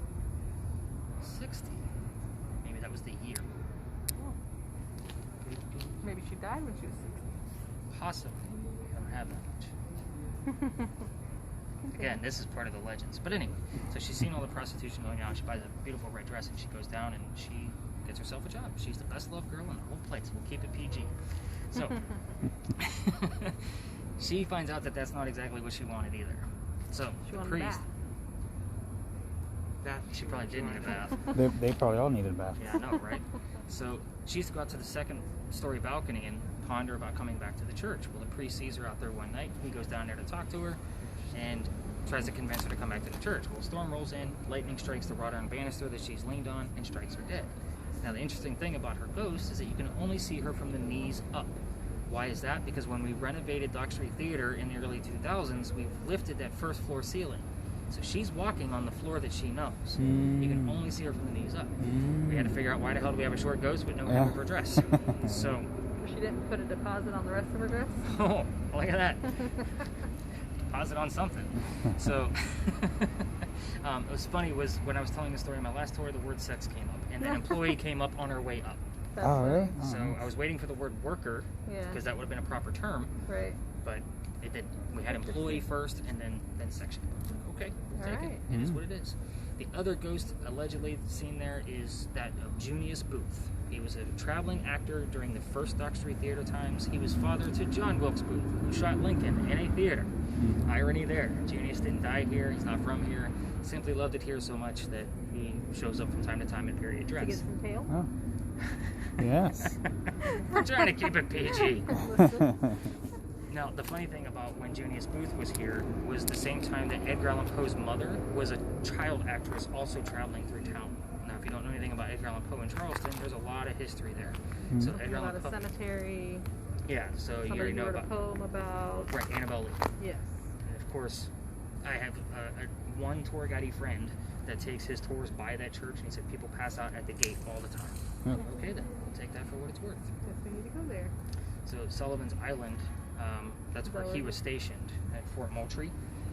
60. Maybe that was the year. Maybe she died when she was 60. Possibly. I don't have that much. Again, this is part of the legends. But anyway, so she's seen all the prostitution going on. She buys a beautiful red dress and she goes down and she gets herself a job. She's the best loved girl in the whole place. We'll keep it PG. So, she finds out that that's not exactly what she wanted either. So, She the wanted a priest. bath. She probably did need a bath. They probably all needed a bath. Yeah, I know, right? So she used to go out to the second-story balcony and ponder about coming back to the church. Well, the priest sees her out there one night. He goes down there to talk to her and tries to convince her to come back to the church. Well, a storm rolls in, lightning strikes the wrought iron banister that she's leaned on and strikes her dead. Now, the interesting thing about her ghost is that you can only see her from the knees up. Why is that? Because when we renovated Dock Street Theater in the early 2000s, we lifted that first floor ceiling. So she's walking on the floor that she knows. You can only see her from the knees up. We had to figure out why the hell do we have a short ghost with no hem of her dress. So, She didn't put a deposit on the rest of her dress? oh, look at that. Deposit on something. So, it was funny was when I was telling the story in my last tour, the word sex came up. And an employee came up on her way up. That's Oh, really? funny. So I was waiting for the word worker, Yeah. because that would have been a proper term. Right. But it did. We had employee first and then section. Okay, we'll take Alright. it. It is what it is. The other ghost allegedly seen there is that of Junius Booth. He was a traveling actor during the first Dock Street Theater times. He was father to John Wilkes Booth, who shot Lincoln in a theater. Irony there. Junius didn't die here. He's not from here. Simply loved it here so much that he shows up from time to time in period To get dress. some tail? Oh. Yes. We're trying to keep it PG. Listen. Now, the funny thing about when Junius Booth was here was the same time that Edgar Allan Poe's mother was a child actress also traveling through town. Now, if you don't know anything about Edgar Allan Poe in Charleston, there's a lot of history there. So Edgar About Allan a Poe. cemetery. Yeah, so you Somebody already know wrote a about poem about. right, Annabelle Lee. Yes. And of course, I have one tour guide friend that takes his tours by that church, and he said people pass out at the gate all the time. Yep. Okay, then we'll take that for what it's worth. Guess we need to go there. So Sullivan's Island, that's where he was stationed at Fort Moultrie,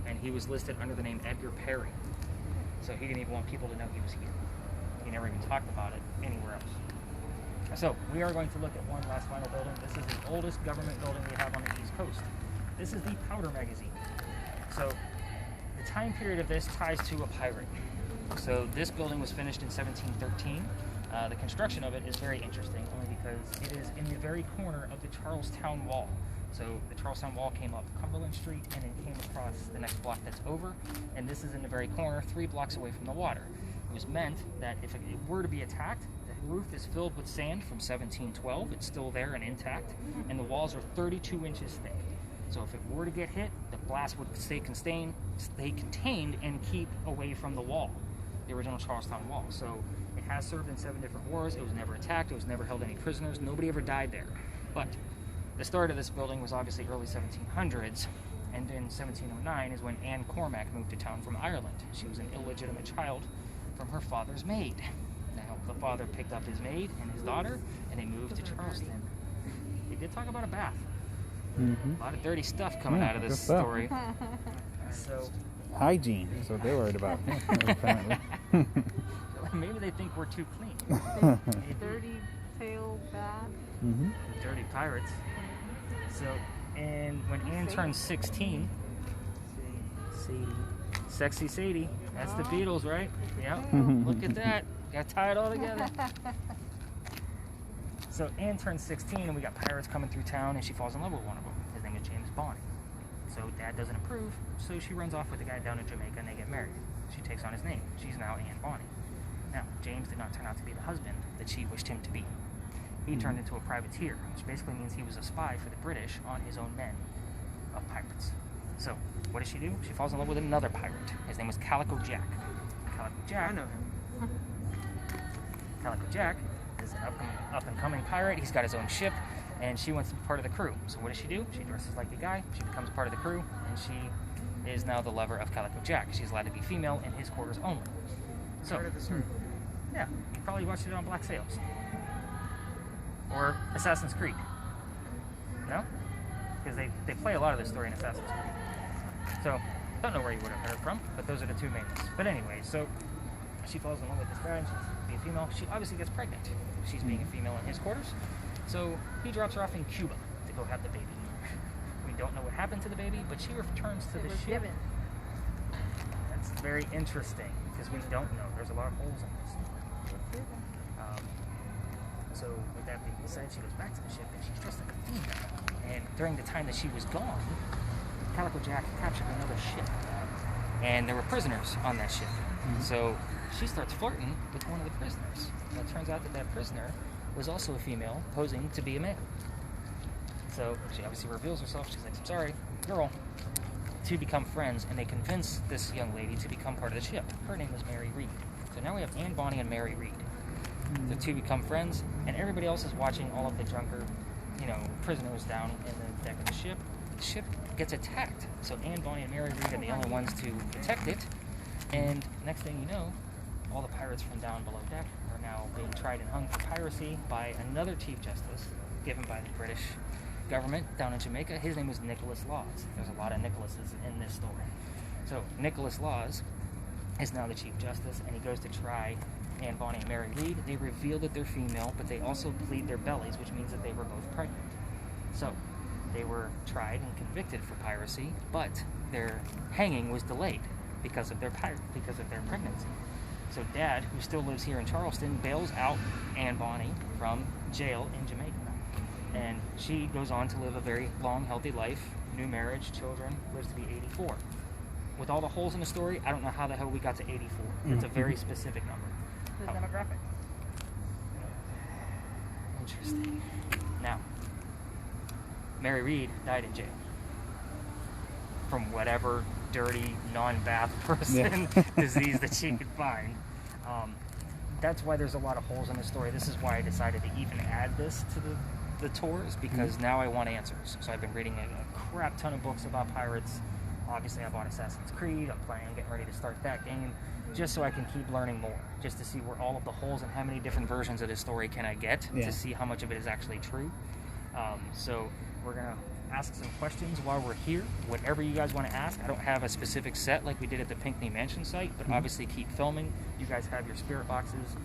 and he was listed under the name Edgar Perry. So he didn't even want people to know he was here. He never even talked about it anywhere else. So we are going to look at one last final building. This is the oldest government building we have on the East Coast. This is the Powder magazine. So the time period of this ties to a pirate. So this building was finished in 1713. The construction of it is very interesting, only because it is in the very corner of the Charlestown Wall. So the Charlestown Wall came up Cumberland Street and it came across the next block that's over, and this is in the very corner, 3 blocks away from the water. It was meant that if it were to be attacked, the roof is filled with sand from 1712. It's still there and intact, and the walls are 32 inches thick. So if it were to get hit, the blast would stay contained and keep away from the wall, the original Charlestown Wall. So it has served in 7 different wars. It was never attacked. It was never held any prisoners. Nobody ever died there. But the start of this building was obviously early 1700s, and in 1709 is when Anne Cormack moved to town from Ireland. She was an illegitimate child from her father's maid. Now, the father picked up his maid and his daughter, and they moved to Charleston. They did talk about a bath. A lot of dirty stuff coming out of this story. So hygiene is what they're worried about. Apparently. Maybe they think we're too clean. Dirty tail bath. Dirty pirates. So, and when Anne turned 16, Sexy Sadie, that's the Beatles, right? Yep. Look at that. Got to tie it all together. So Anne turns 16 and we got pirates coming through town and she falls in love with one of them. His name is James Bonny. So Dad doesn't approve, so she runs off with the guy down in Jamaica and they get married. She takes on his name. She's now Anne Bonny. Now, James did not turn out to be the husband that she wished him to be. He turned into a privateer, which basically means he was a spy for the British on his own men of pirates. So, what does she do? She falls in love with another pirate. His name was Calico Jack. Calico Jack, I know him. Calico Jack is an up-and-coming pirate. He's got his own ship, and she wants to be part of the crew. So what does she do? She dresses like the guy. She becomes part of the crew, and she is now the lover of Calico Jack. She's allowed to be female in his quarters only. So, yeah, you probably watched it on Black Sails. Or Assassin's Creed. No? Because they play a lot of this story in Assassin's Creed. So, don't know where you would have heard from, but those are the two main ones. But anyway, so she falls in love with this guy, and she's being a female. She obviously gets pregnant. She's being a female in his quarters. So he drops her off in Cuba to go have the baby. We don't know what happened to the baby, but she returns to the ship. Given. That's very interesting, because we don't know. There's a lot of holes in this story. So with that being said, she goes back to the ship, and she's dressed like a female. And during the time that she was gone, Calico Jack captured another ship. And there were prisoners on that ship. So she starts flirting with one of the prisoners. And it turns out that prisoner was also a female, posing to be a male. So she obviously reveals herself. She's like, I'm sorry, girl. To become friends, and they convince this young lady to become part of the ship. Her name was Mary Read. So now we have Anne Bonny and Mary Read. The two become friends, and everybody else is watching all of the drunker, prisoners down in the deck of the ship. The ship gets attacked. So Anne Bonny and Mary Read are the only ones to protect it. And next thing you know, all the pirates from down below deck are now being tried and hung for piracy by another Chief Justice given by the British government down in Jamaica. His name was Nicholas Laws. There's a lot of Nicholases in this story. So Nicholas Laws is now the Chief Justice, and he goes to try Anne Bonny and Mary Read. They reveal that they're female, but they also plead their bellies, which means that they were both pregnant. So they were tried and convicted for piracy, but their hanging was delayed because of their pregnancy. So Dad, who still lives here in Charleston, bails out Anne Bonny from jail in Jamaica. And she goes on to live a very long, healthy life, new marriage, children, lives to be 84. With all the holes in the story, I don't know how the hell we got to 84. It's a very specific number. The demographic. Interesting. Now, Mary Read died in jail from whatever dirty, non-bath person disease that she could find. That's why there's a lot of holes in the story. This is why I decided to even add this to the tours, because now I want answers. So I've been reading a crap ton of books about pirates. Obviously, I bought Assassin's Creed. I'm planning on getting ready to start that game, just so I can keep learning more, just to see where all of the holes and how many different versions of this story can I get to see how much of it is actually true. So we're going to ask some questions while we're here. Whatever you guys want to ask. I don't have a specific set like we did at the Pinckney Mansion site, but obviously keep filming. You guys have your spirit boxes.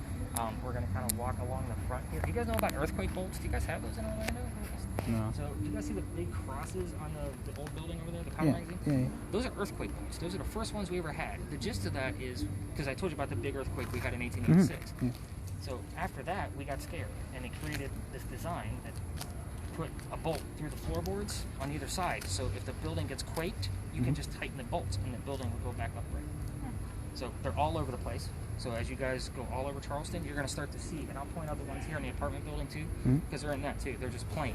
We're going to kind of walk along the front here. Do you guys know about earthquake bolts? Do you guys have those in Orlando? No. So, do you guys see the big crosses on the old building over there, the power magazine? Yeah. Those are earthquake bolts. Those are the first ones we ever had. The gist of that is, because I told you about the big earthquake we had in 1886. So after that, we got scared, and it created this design that put a bolt through the floorboards on either side. So if the building gets quaked, you can just tighten the bolts, and the building will go back upright. So they're all over the place. So as you guys go all over Charleston, you're going to start to see, and I'll point out the ones here in the apartment building too, because they're in that too. They're just plain.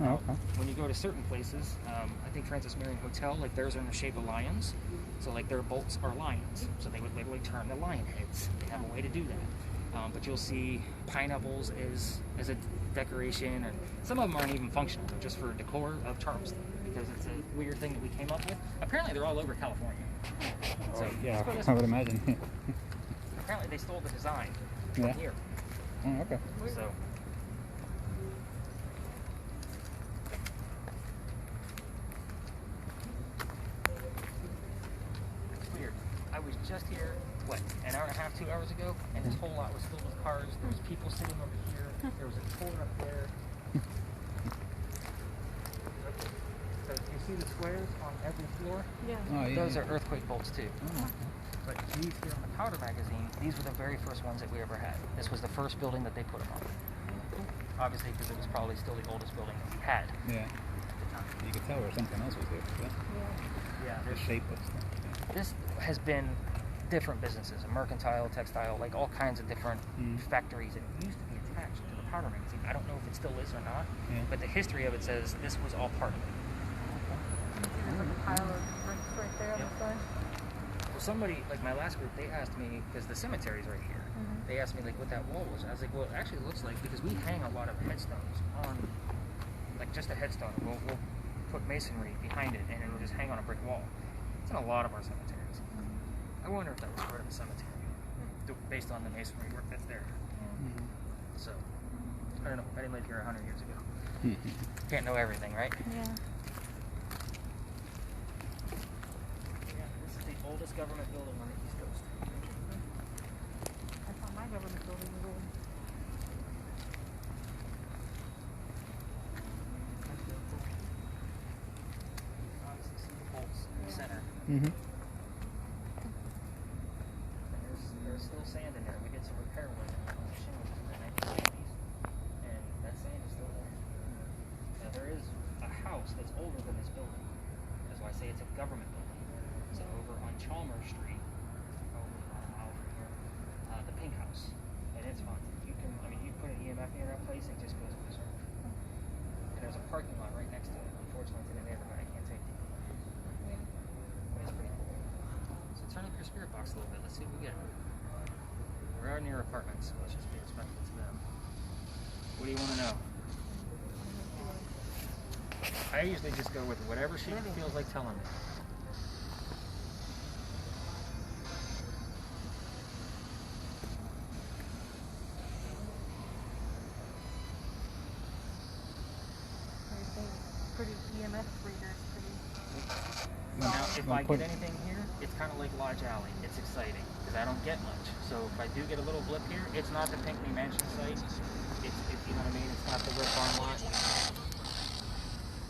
Oh, okay. When you go to certain places, I think Francis Marion Hotel, like theirs are in the shape of lions. So like their bolts are lions. So they would literally turn the lion heads. They have a way to do that. But you'll see pineapples as a decoration, and some of them aren't even functional. They're just for decor of Charleston, because it's a weird thing that we came up with. Apparently they're all over California. So Yeah, let's go this I way. would imagine. Apparently they stole the design from Yeah. here. Oh, okay. So it's weird. I was just here, what, an hour and a half, 2 hours ago, and this whole lot was filled with cars. There was people sitting over here. There was a tour up there. So you see the squares on every floor? Yeah. Oh, yeah. Those are earthquake bolts too. But these here on the powder magazine, these were the very first ones that we ever had. This was the first building that they put them on. Obviously, because it was probably still the oldest building that we had Yeah. at the time. You could tell where something else was there. Yeah. Yeah, The shape of stuff. Yeah. this has been different businesses, a mercantile, textile, like all kinds of different factories. It used to be attached to the powder magazine. I don't know if it still is or not, Yeah. but the history of it says this was all part of it. There's like a pile of bricks right there on the side. Well, somebody, like my last group, they asked me, because the cemetery's right here, they asked me like what that wall was. I was like, well, it actually looks like, because we hang a lot of headstones on, like just a headstone. We'll put masonry behind it, and it'll just hang on a brick wall. It's in a lot of our cemeteries. I wonder if that was part of the cemetery, based on the masonry work that's there. So, I don't know. I didn't live here 100 years ago. Can't know everything, right? Yeah. Yeah, this is the oldest government building on the East Coast. I thought my government building was old. Obviously, see the bolts in the center. Mm-hmm. And there's still sand in there. We did some repair work on the shingles in the 1980s, and that sand is still there. Now there is a house that's older than this building. That's why I say it's a government building. So over on Chalmers Street, over about a mile from here, the Pink House, and it's haunted. You can, I mean, you put an EMF near that place, it just goes berserk. And there's a parking lot right next to it. Unfortunately, to the neighborhood, I can't take you. But it's pretty cool. So turn up your spirit box a little bit. Let's see what we get. We're out near apartments, so let's just be respectful to them. What do you want to know? I usually just go with whatever she feels like telling me. Pretty EMF readers, pretty. Now, if Don't I put- get anything here, it's kind of like Lodge Alley. It's exciting because I don't get much. So if I do get a little blip here, it's not the Pinckney Mansion site. It's you know what I mean. It's not the Red Barn lot.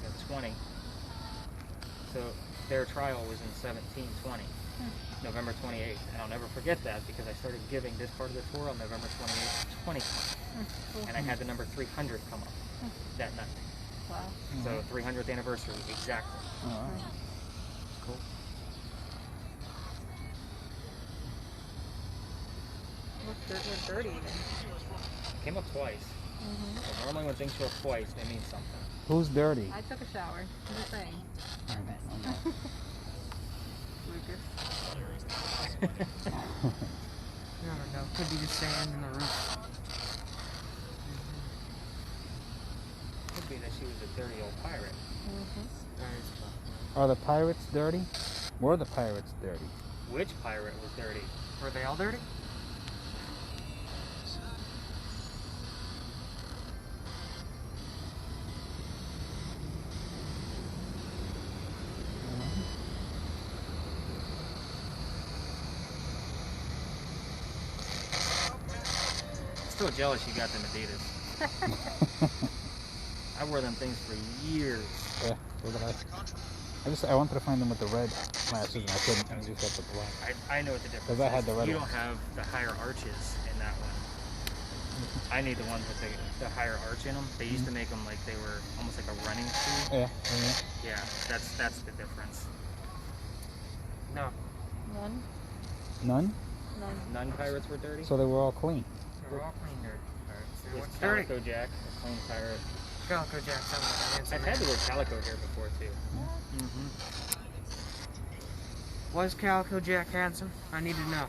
Got 20. So their trial was in 1720, November 28th, and I'll never forget that because I started giving this part of the tour on November 28th, 2020, and I had the number 300 come up that night. Wow. So 300th anniversary exactly. Oh, wow. Cool. We're dirty even. Came up twice. So normally when things show up twice, they mean something. Who's dirty? I took a shower. I'm just saying. Lucas. I don't know. Could be the sand in the roof. Could be that she was a dirty old pirate. Are the pirates dirty? Were the pirates dirty? Which pirate was dirty? Were they all dirty? Still jealous you got them Adidas. I wore them things for years. Yeah, so did I wanted to find them with the red glasses and I couldn't. I just got the black. I know what the difference 'Cause I had is. the red You one. don't have the higher arches in that one. I need the ones with the higher arch in them. They used to make them like they were almost like a running shoe. Yeah. Yeah, that's the difference. No. None? None? None. None pirates were dirty. So they were all clean. They're all clean dirty pirates. Was What's dirty? Calico Jack a clean pirate? Calico Jack, something. I've had the word calico here before too. Mm-hmm. Was Calico Jack handsome? I need to know.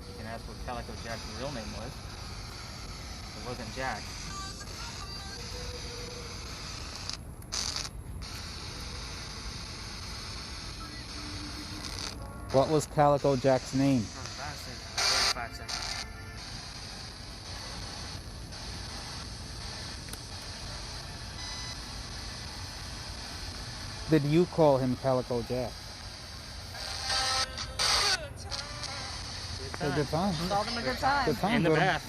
You can ask what Calico Jack's real name was. It wasn't Jack. What was Calico Jack's name? 5 seconds. Did you call him Calico Jack? Good A good time. Call them a good time. Good time. In the Jordan. bath.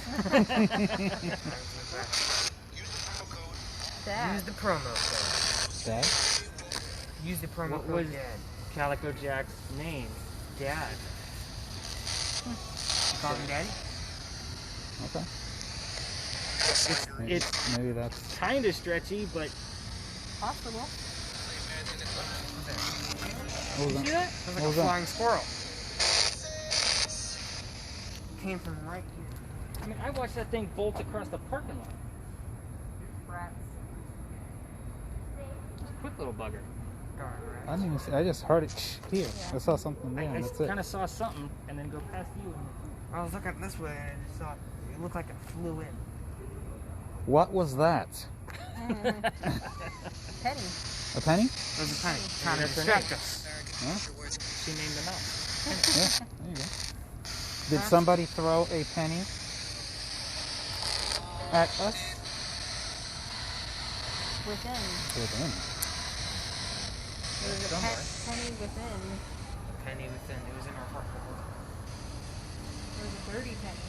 Dad. Use the promo code. Dad? Use the promo What code. was Dad. Calico Jack's name? Dad. You call him Daddy? Okay. It's Maybe that's. kind of stretchy, but Possible. What was You see that? that? Sounds like What a was that? flying squirrel. Came from right here. I mean, I watched that thing bolt across the parking lot. Rats. Quick little bugger. Darn I right. didn't even see. I just heard it here. Yeah. I saw something there. I And that's it. kind of saw something and then go past you. I was looking this way and I just saw it looked like it flew in. What was that? Penny. A penny? It was a penny. Trying to That's her distract name. us. Huh? She named the mouse. Yeah. There you go. Did somebody throw a penny at us? Within. Within. There was a penny within. Penny within. It was in our heart. There was a dirty penny.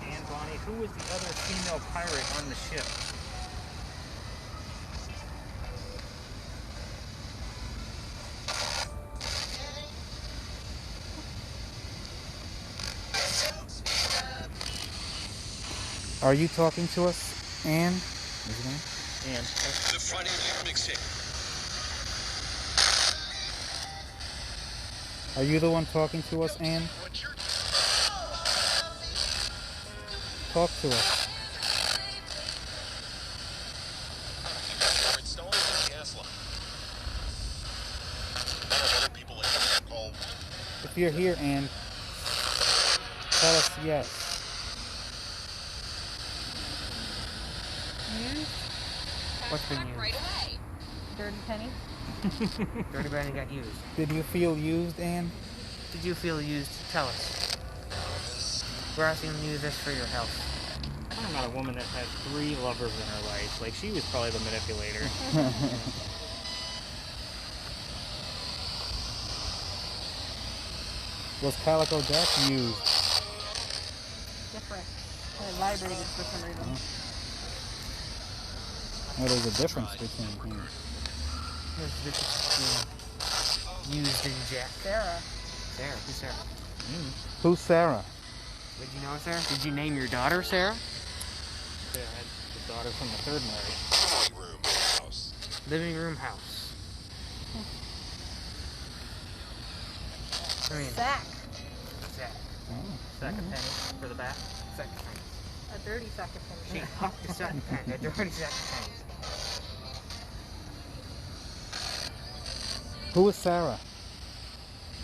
And Bonnie, who was the other female pirate on the ship? Are you talking to us, Anne? Is it Anne? And The front end mixtape. Are you the one talking to us, Anne? Talk to us. Installing the gas line. None of other people like you call. If you're here, Anne, tell us yes. Used. What's been used? Dirty penny. Dirty penny got used. Did you feel used, Anne? Did you feel used? Tell us. We're asking you this for your health. I'm not a woman that had 3 lovers in her life. Like, she was probably the manipulator. Was Calico Jack used? Different. And it vibrated for some reason. Oh, there's a difference between them. Here's the difference between used and Jack. Sarah. Sarah. Who's Sarah? Who's Sarah? Did you know Sarah? Did you name your daughter Sarah? So I had the daughter from the 3rd marriage. Living room house. Living room house. I mean, Sack. Zach. Sack of penny for the back. Sack of pennies. A dirty sack of She pennies. hucked a sack of pennies. A dirty sack of pennies. Who was Sarah?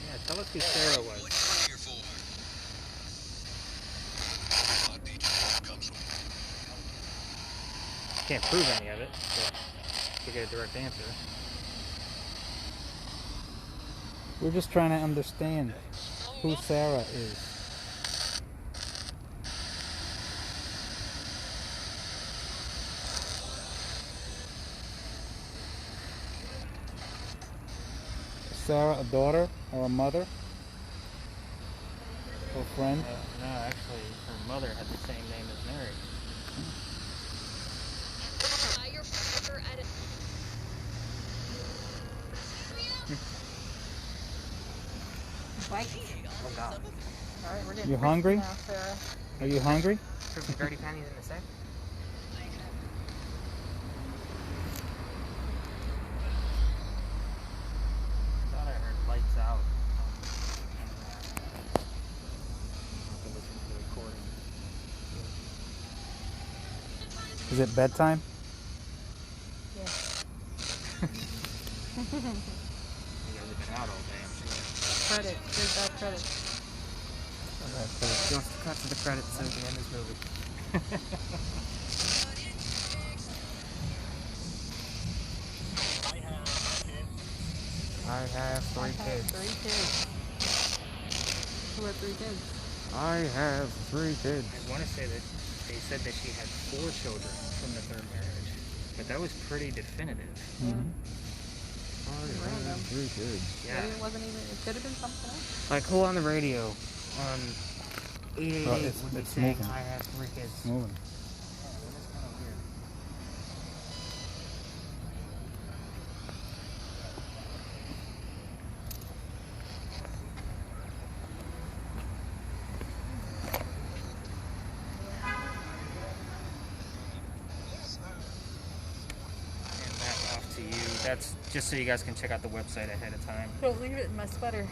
Yeah, tell us who Sarah was. Like front of your folder. A lot of pages comes with it. Can't prove any of it, but to get a direct answer. We're just trying to understand who Sarah is. Is Sarah a daughter or a mother? Or friend? No, actually, her mother had the same name as Mary. Bike. Oh god. Alright, we're getting You frisky hungry? now, Sarah. Are you hungry? Put some dirty panties in the sack. I thought I heard lights out. I'll have to listen to the recording. Is it bedtime? Yeah. You guys have been out all day, I'm sure. Credit. There's bad credit. He wants to cut to the credits so we can end this movie. I have three kids. 3 kids. Who had 3 kids? I have 3 kids. I want to say that they said that she had 4 children from the 3rd marriage, but that was pretty definitive. Mm-hmm. I have 3 kids. Yeah. Maybe it wasn't even. It could have been something else. Like who on the radio on 888 Well, would be it's saying moving. I have 3 kids. It's moving. And that off to you. That's just so you guys can check out the website ahead of time. Don't leave it in my sweater.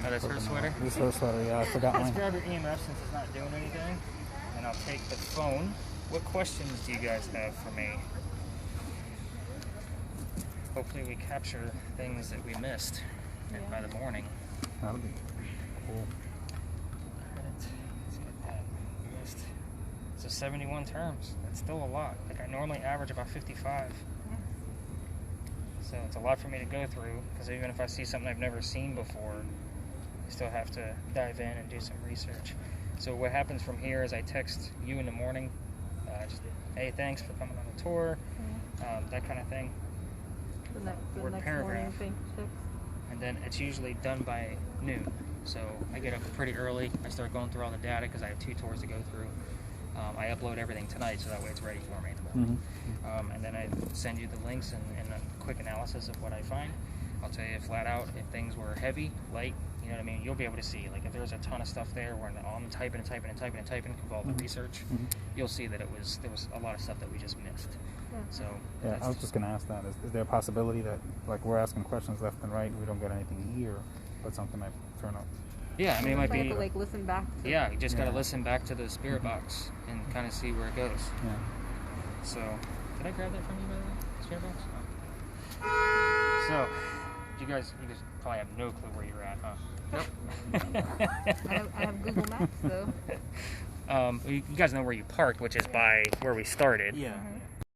Oh, that's her sweater? This is her sweater, yeah, I forgot Let's mine. grab your EMF since it's not doing anything, and I'll take the phone. What questions do you guys have for me? Hopefully we capture things that we missed by the morning. That'll be cool. Let's get that missed. So 71 terms. That's still a lot. Like I normally average about 55. So it's a lot for me to go through, because even if I see something I've never seen before, I still have to dive in and do some research. So what happens from here is I text you in the morning, just, hey, thanks for coming on the tour, that kind of thing. The Word next paragraph. morning thing. And then it's usually done by noon. So I get up pretty early. I start going through all the data because I have 2 tours to go through. I upload everything tonight, so that way it's ready for me tomorrow. Mm-hmm. And then I send you the links and a quick analysis of what I find. I'll tell you flat out if things were heavy, light, you know what I mean? You'll be able to see. Like if there's a ton of stuff there where I'm typing of all the research, you'll see that there was a lot of stuff that we just missed. So Yeah, I was just going to ask that. Is there a possibility that, like, we're asking questions left and right, we don't get anything here, but something might turn up? yeah, I mean it might I have be. to like listen back. To Yeah, you just gotta Yeah. listen back to the spirit box and kind of see where it goes. Yeah. So, did I grab that from you, by the way? Spirit box? Oh. So, you guys probably have no clue where you're at, huh? Nope. I have Google Maps though. You guys know where you parked, which is by where we started. Yeah.